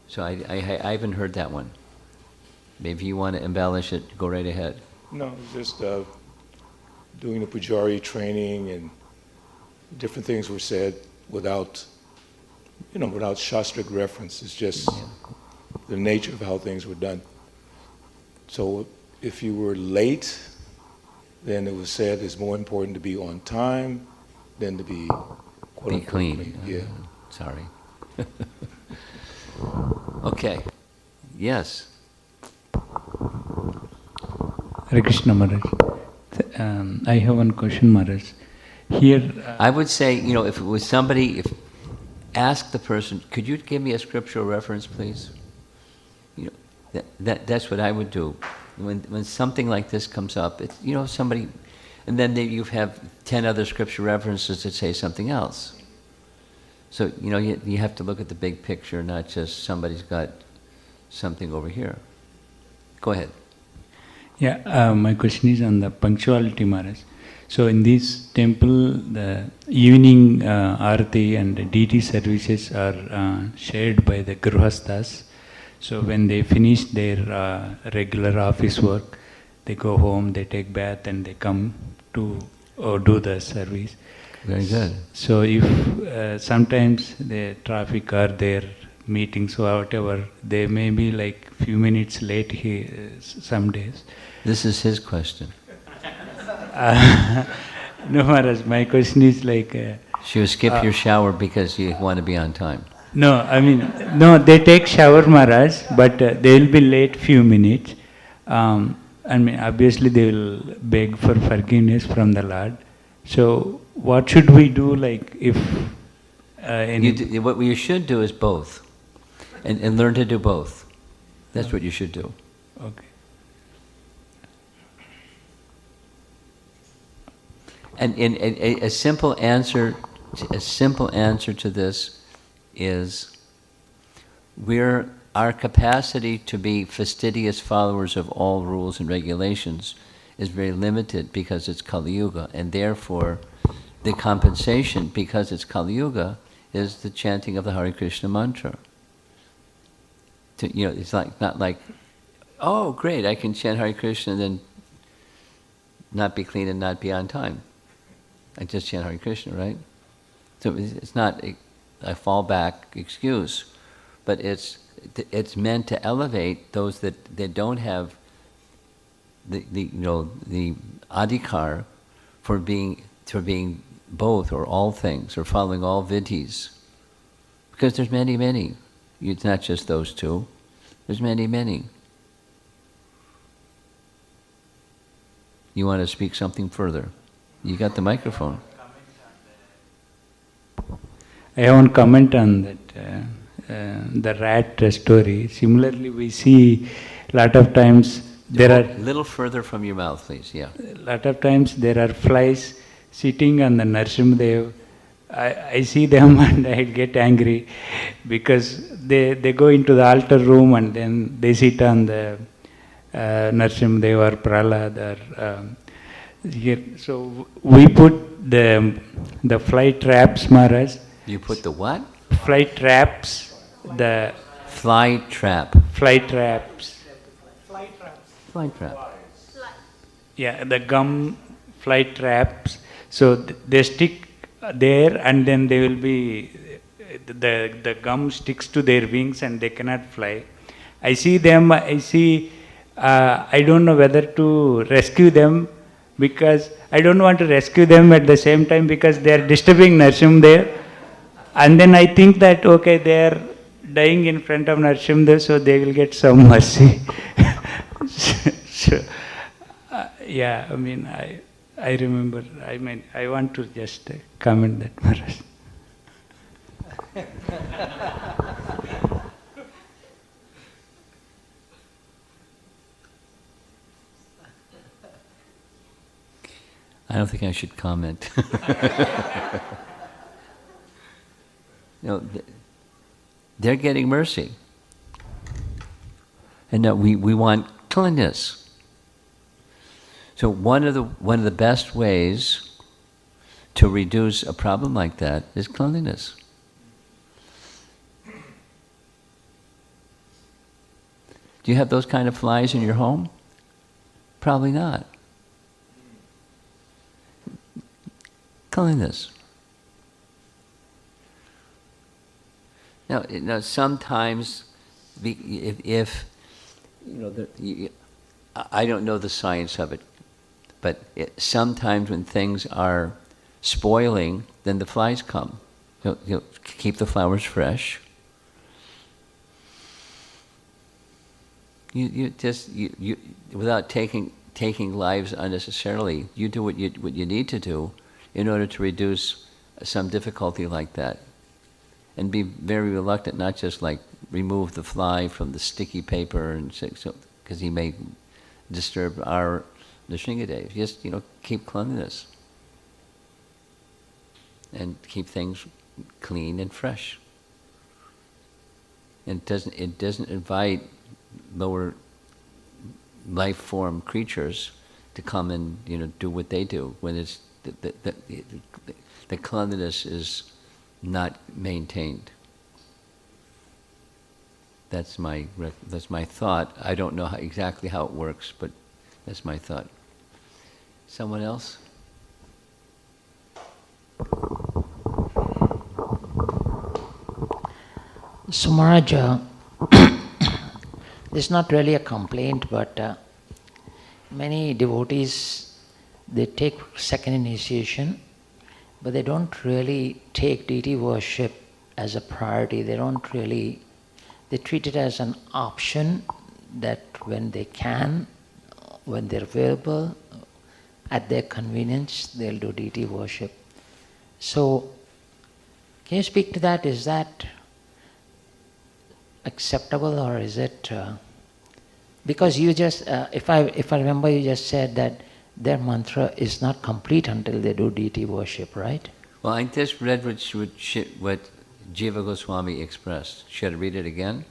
So I haven't heard that one. Maybe you want to embellish it, go right ahead. No, it's just doing the pujari training and different things were said without shastric reference. It's just the nature of how things were done. So if you were late, then it was said it's more important to be on time than to be quote-unquote clean. Yeah. Sorry. Okay. Yes. Hare Krishna Maharaj. I have one question, Maharaj. Here, I would say, if it was somebody, ask the person, could you give me a scriptural reference, please? That's what I would do. When something like this comes up, it's, somebody, and then you have 10 other scripture references that say something else. So, you have to look at the big picture, not just somebody's got something over here. Go ahead. yeah, my question is on the punctuality, Maharaj. So in this temple, the evening arati and deity services are shared by the grihasthas. So when they finish their regular office work, they go home, they take bath, and they come to do the service. Very good. So if sometimes the traffic are there, meetings or whatever, they may be like few minutes late here some days. This is his question. No, Maharaj, my question is like... She will skip your shower because you want to be on time. No, no, they take shower, Maharaj, but they will be late few minutes. Obviously they will beg for forgiveness from the Lord. So what should we do, like, if... What you should do is both. And learn to do both. That's what you should do. Okay. And a simple answer to this is our capacity to be fastidious followers of all rules and regulations is very limited because it's Kali Yuga, and therefore the compensation, because it's Kali Yuga, is the chanting of the Hare Krishna mantra. It's not like, oh great, I can chant Hare Krishna and then not be clean and not be on time. I just chant Hare Krishna, right? So it's not a fallback excuse, but it's meant to elevate those that don't have the adhikar for being both or all things or following all vidhis, because there's many. It's not just those two. There's many. You want to speak something further? You got the microphone. I have one comment on that, the rat story. Similarly, we see a lot of times there are... A little further from your mouth, please, yeah. A lot of times there are flies sitting on the Narsimhadev. I see them and I get angry because they go into the altar room and then they sit on the Narsimhadev or Prahlad or here. So we put the fly traps, Maharaj. You put the what? Fly traps. The fly trap. Fly traps. Fly trap. Yeah, the gum fly traps. So they stick there, and then they will be, the gum sticks to their wings and they cannot fly. I see them, I don't know whether to rescue them, because I don't want to rescue them at the same time because they are disturbing Narsimhadev. And then I think that, okay, they are dying in front of Narsimhadev, so they will get some mercy. So, yeah, I remember, I want to just comment that, Maharaj. I don't think I should comment. They're getting mercy. And we want cleanliness. So one of the best ways to reduce a problem like that is cleanliness. Do you have those kind of flies in your home? Probably not. Cleanliness. Now sometimes, if I don't know the science of it, but sometimes when things are spoiling, then the flies come. Keep the flowers fresh. You without taking lives unnecessarily, you do what you need to do in order to reduce some difficulty like that. And be very reluctant, not just like remove the fly from the sticky paper and because he may disturb the Shingadev. Just keep cleanliness and keep things clean and fresh. And it doesn't invite lower life form creatures to come and do what they do when it's the cleanliness is not maintained. That's my thought. I don't know exactly how it works, but that's my thought. Someone else? So Maharaj, this is not really a complaint, but many devotees, they take second initiation, but they don't really take deity worship as a priority. They treat it as an option that when they can, when they're available, at their convenience, they'll do deity worship. So, can you speak to that? Is that acceptable, or is it... because you just, if I remember, you just said that their mantra is not complete until they do deity worship, right? Well, I just read what Jiva Goswami expressed. Should I read it again?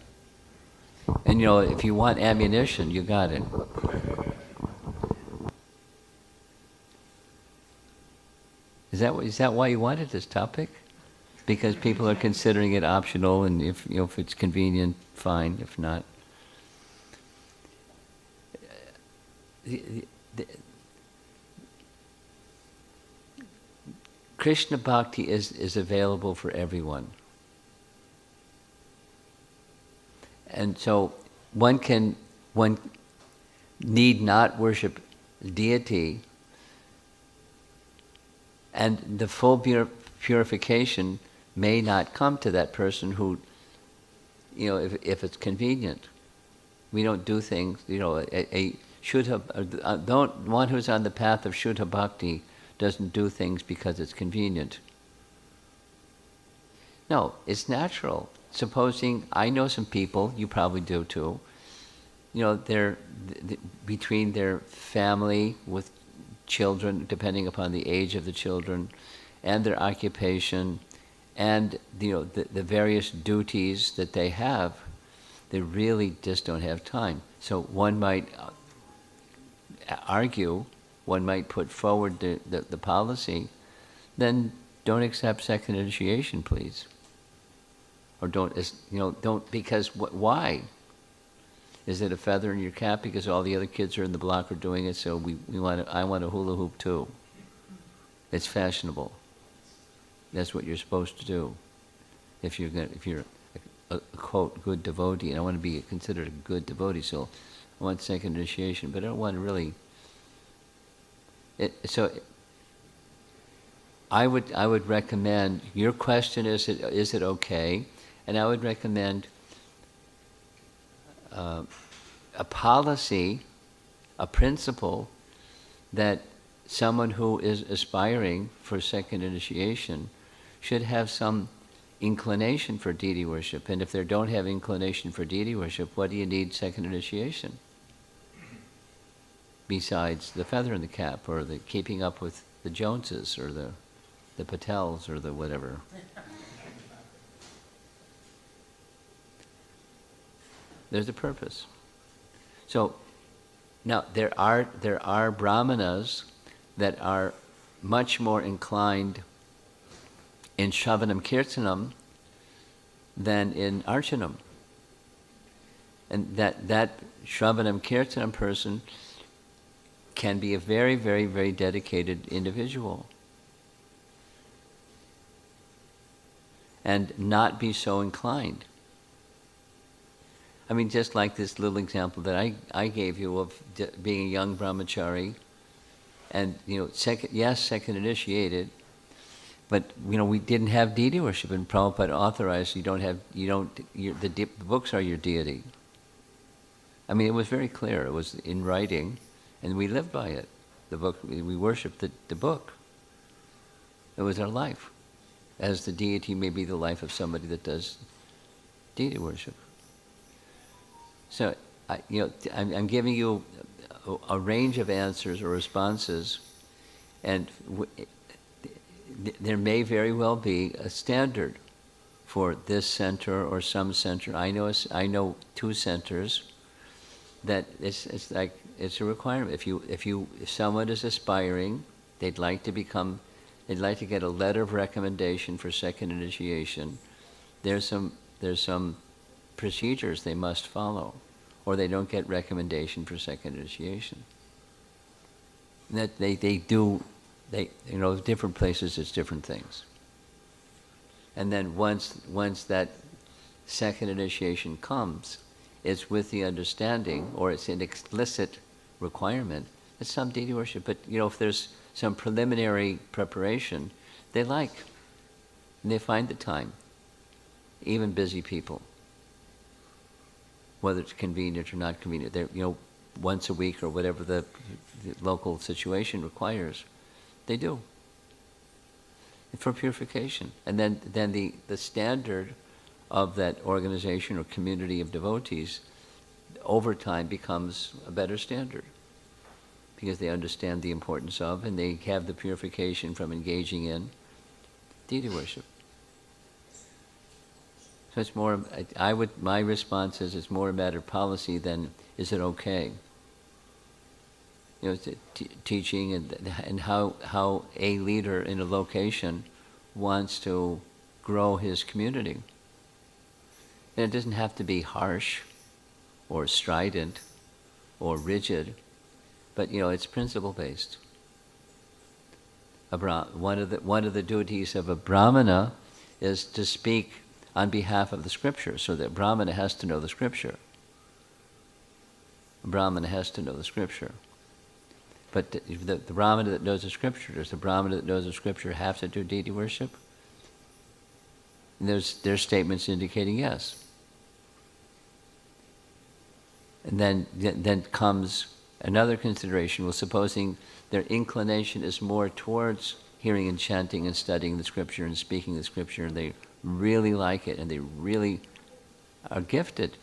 And if you want ammunition, you got it. Is that why you wanted this topic? Because people are considering it optional, and if it's convenient, fine. If not, Krishna Bhakti is available for everyone. And so one need not worship deity, and the full purification may not come to that person who, if it's convenient. We don't do things, one who's on the path of Shuddha Bhakti doesn't do things because it's convenient. No, it's natural. Supposing, I know some people, you probably do too, they're between their family with children, depending upon the age of the children, and their occupation, and the various duties that they have, they really just don't have time. So one might argue, one might put forward the policy, then don't accept second initiation, please. Or don't, because why? Is it a feather in your cap because all the other kids are in the block are doing it, so I want a hula hoop too. It's fashionable. That's what you're supposed to do. If you're a quote good devotee, and I want to be considered a good devotee, so I want second initiation, but I don't want to really. So I would recommend. Your question is it okay? And I would recommend a policy, a principle that someone who is aspiring for second initiation should have some inclination for deity worship. And if they don't have inclination for deity worship, what do you need second initiation? Besides the feather in the cap, or the keeping up with the Joneses, or the Patels, or the whatever. There's a purpose. So now there are brahmanas that are much more inclined in Shravanam Kirtanam than in Archanam. And that Shravanam Kirtanam person can be a very, very, very dedicated individual and not be so inclined. I mean, just like this little example that I gave you of being a young brahmachari, and second initiated, but we didn't have deity worship, and Prabhupada authorized the books are your deity. I mean, it was very clear. It was in writing, and we lived by it. The book, we worshipped the book. It was our life, as the deity may be the life of somebody that does deity worship. So, I'm giving you a range of answers or responses, and there may very well be a standard for this center or some center. I know 2 centers that it's a requirement. If someone is aspiring, they'd like to get a letter of recommendation for second initiation. There's some procedures they must follow, or they don't get recommendation for second initiation. That different places it's different things. And then once that second initiation comes, it's with the understanding, or it's an explicit requirement, it's some deity worship. But if there's some preliminary preparation, they like, and they find the time, even busy people. Whether it's convenient or not convenient, they're, once a week or whatever the local situation requires, they do. For purification. And then the standard of that organization or community of devotees over time becomes a better standard, because they understand the importance of, and they have the purification from engaging in deity worship. So it's more, my response is it's more a matter of policy than is it okay. It's teaching and how a leader in a location wants to grow his community. And it doesn't have to be harsh or strident or rigid, but it's principle based. One of the duties of a brahmana is to speak on behalf of the scripture, so that brahmana has to know the scripture. A brahmana has to know the scripture. But the brahmana that knows the scripture, does the brahmana that knows the scripture have to do deity worship? And there's statements indicating yes. And then comes another consideration. Well, supposing their inclination is more towards hearing and chanting and studying the scripture and speaking the scripture, and they really like it and they really are gifted.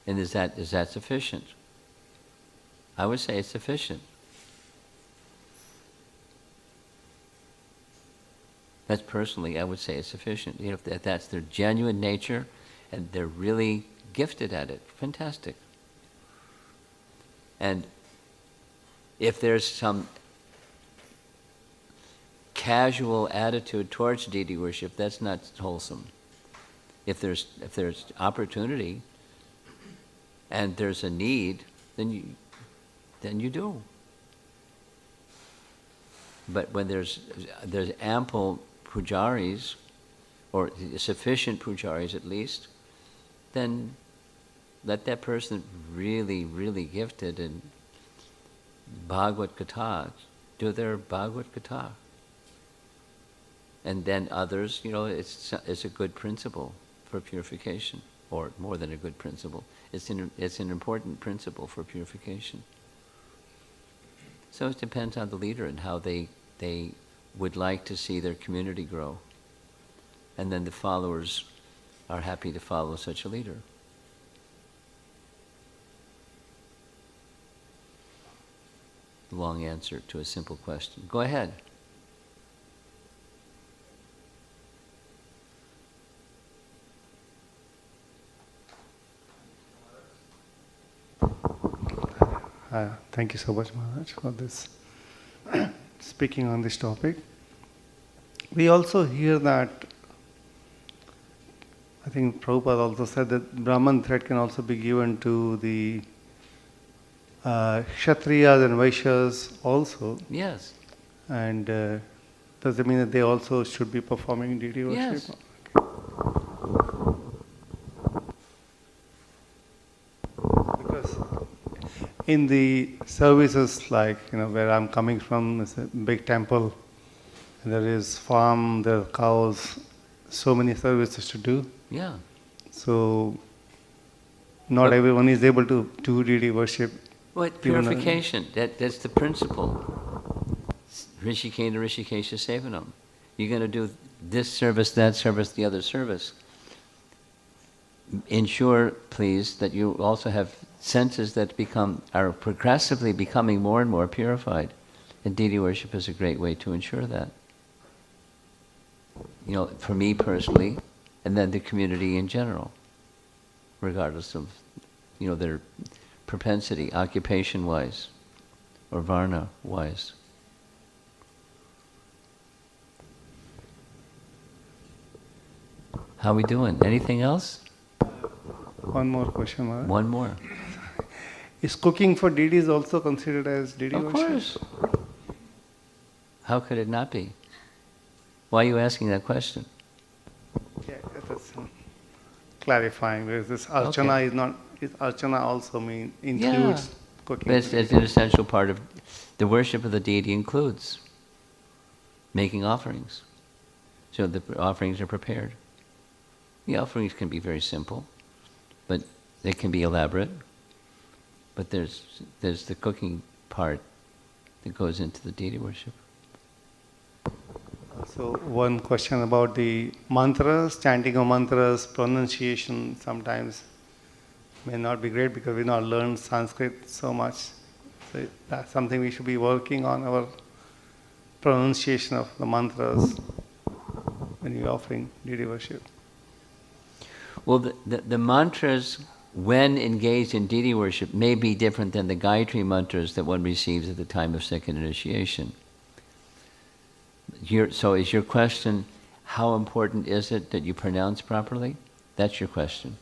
And is that sufficient? I would say it's sufficient. That's personally, I would say it's sufficient. If that's their genuine nature and they're really gifted at it, fantastic. And if there's some casual attitude towards deity worship, that's not wholesome. If there's opportunity and there's a need, then you do. But when there's ample pujaris, or sufficient pujaris at least, then let that person really, really gifted in Bhagavad Gita do their Bhagavad Gita. And then others, it's a good principle for purification, or more than a good principle. It's an important principle for purification. So it depends on the leader and how they would like to see their community grow. and then the followers are happy to follow such a leader. Long answer to a simple question. Go ahead. Thank you so much, Maharaj, for this speaking on this topic. We also hear that, I think Prabhupada also said that Brahman thread can also be given to the Kshatriyas and Vaishyas also. Yes. And does it mean that they also should be performing deity worship? Yes. Because in the services, like, where I'm coming from, it's a big temple, and there is farm, there are cows, so many services to do. Yeah. So not everyone is able to do deity worship. What purification? That's the principle. Rishikena Rishikesha Sevanam. You're going to do this service, that service, the other service. Ensure, please, that you also have senses that are progressively becoming more and more purified. And deity worship is a great way to ensure that. For me personally, and then the community in general, regardless of, their propensity, occupation-wise, or varna-wise. How we doing? Anything else? One more question, Maharaj. One more. Is cooking for deities also considered as deity Of worship? course. How could it not be? Why are you asking that question? Yeah, that's clarifying, because this archana is not. Archana also includes cooking. But it's an essential part of the worship of the deity, includes making offerings. So the offerings are prepared. The offerings can be very simple, but they can be elaborate. But there's the cooking part that goes into the deity worship. So one question about the mantras, chanting of mantras, pronunciation sometimes may not be great because we not learned Sanskrit so much. So that's something we should be working on, our pronunciation of the mantras when you're offering deity worship. Well, the mantras, when engaged in deity worship, may be different than the Gayatri mantras that one receives at the time of second initiation. So is your question, how important is it that you pronounce properly? That's your question.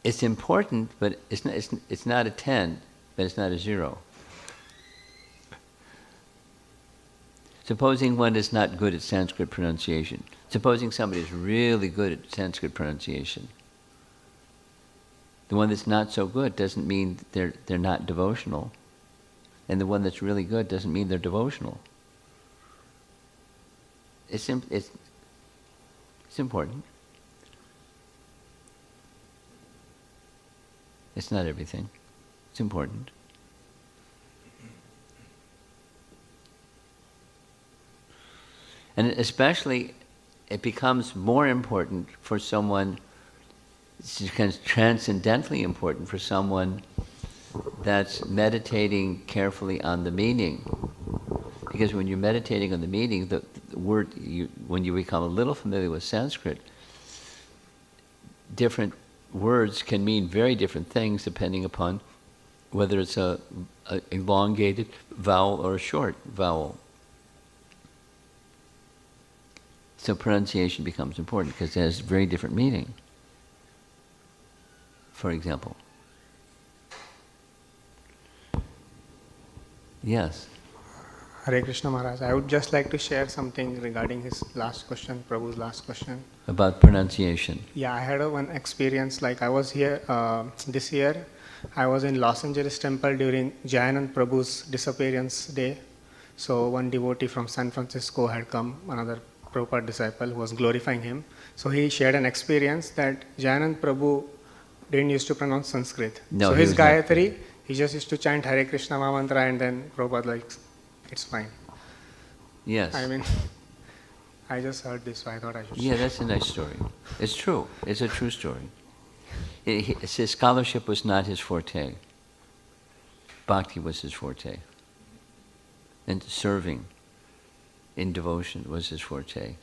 It's important, but it's not a 10, but it's not a 0. Supposing one is not good at Sanskrit pronunciation. Supposing somebody is really good at Sanskrit pronunciation. The one that's not so good doesn't mean they're not devotional. And the one that's really good doesn't mean they're devotional. It's important. It's not everything. It's important. And especially, it becomes more important for someone, it's kind of transcendently important for someone that's meditating carefully on the meaning. Because when you're meditating on the meaning, the word, when you become a little familiar with Sanskrit, different words can mean very different things depending upon whether it's a elongated vowel or a short vowel. So pronunciation becomes important because it has very different meaning. For example. Yes. Hare Krishna Maharaj, I would just like to share something regarding his last question, Prabhu's last question. About pronunciation. Yeah, I had one experience, like I was here this year, I was in Los Angeles temple during Jayanand Prabhu's disappearance day. So one devotee from San Francisco had come, another Prabhupada disciple who was glorifying him. So he shared an experience that Jayanand Prabhu didn't used to pronounce Sanskrit. No, so he his was not. Gayatri He just used to chant Hare Krishna Mahamantra and then Prabhupada like, it's fine. Yes. I mean, I just heard this, so I thought I should Yeah, share. that's a nice story. It's true. It's a true story. His scholarship was not his forte. Bhakti was his forte. And serving in devotion was his forte.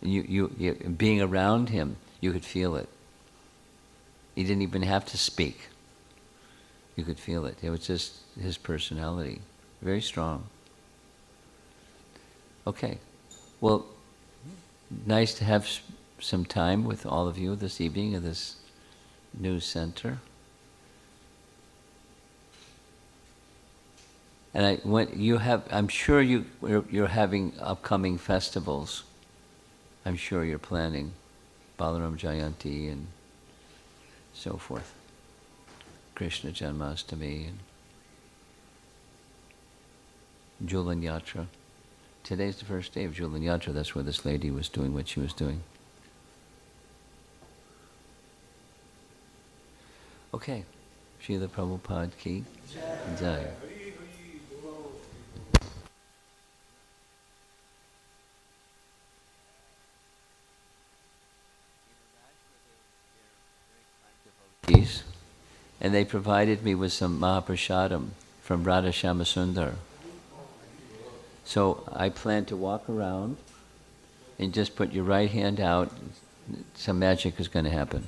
You being around him, you could feel it. He didn't even have to speak. You could feel it. It was just his personality. Very strong. Okay. Well, nice to have some time with all of you this evening at this new center. And I'm sure you're having upcoming festivals. I'm sure you're planning Balaram Jayanti and so forth. Krishna Janmashtami and Julan Yatra. Today's the first day of Julan Yatra. That's where this lady was doing what she was doing. Okay. Srila Prabhupada ki jai. And they provided me with some Mahaprasadam from Radha Shyamasundar. So I plan to walk around and just put your right hand out. Some magic is going to happen.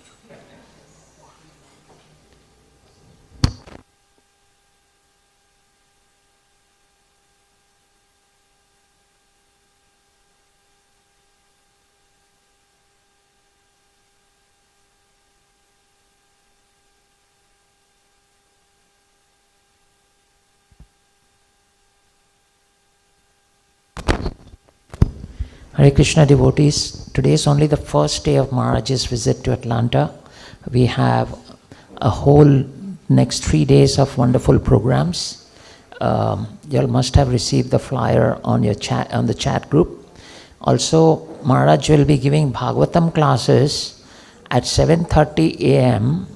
Hare Krishna devotees, today is only the first day of Maharaj's visit to Atlanta. We have a whole next 3 days of wonderful programs. You all must have received the flyer on your chat, on the chat group. Also, Maharaj will be giving Bhagavatam classes at 7:30 a.m.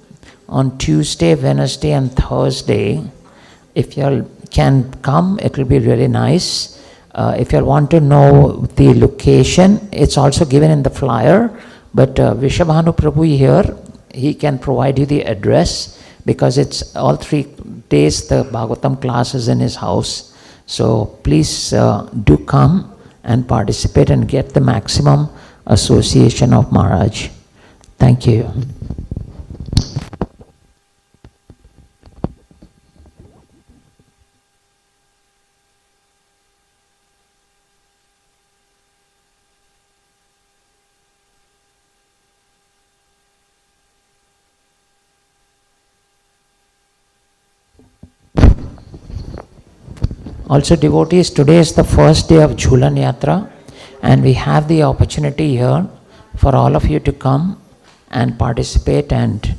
on Tuesday, Wednesday and Thursday. If you all can come, it will be really nice. If you want to know the location, it's also given in the flyer, but Vishabhanu Prabhu here, he can provide you the address because it's all 3 days the Bhagavatam class is in his house. So please do come and participate and get the maximum association of Maharaj. Thank you. Also devotees, today is the first day of Jhulan Yatra and we have the opportunity here for all of you to come and participate and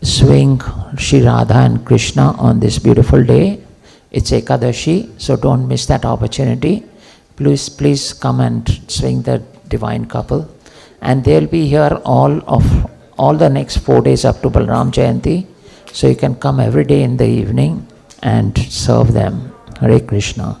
swing Shri Radha and Krishna on this beautiful day. It's Ekadashi, so don't miss that opportunity. Please come and swing the divine couple. And they'll be here all the next 4 days up to Balaram Jayanti. So you can come every day in the evening and serve them. Hare Krishna.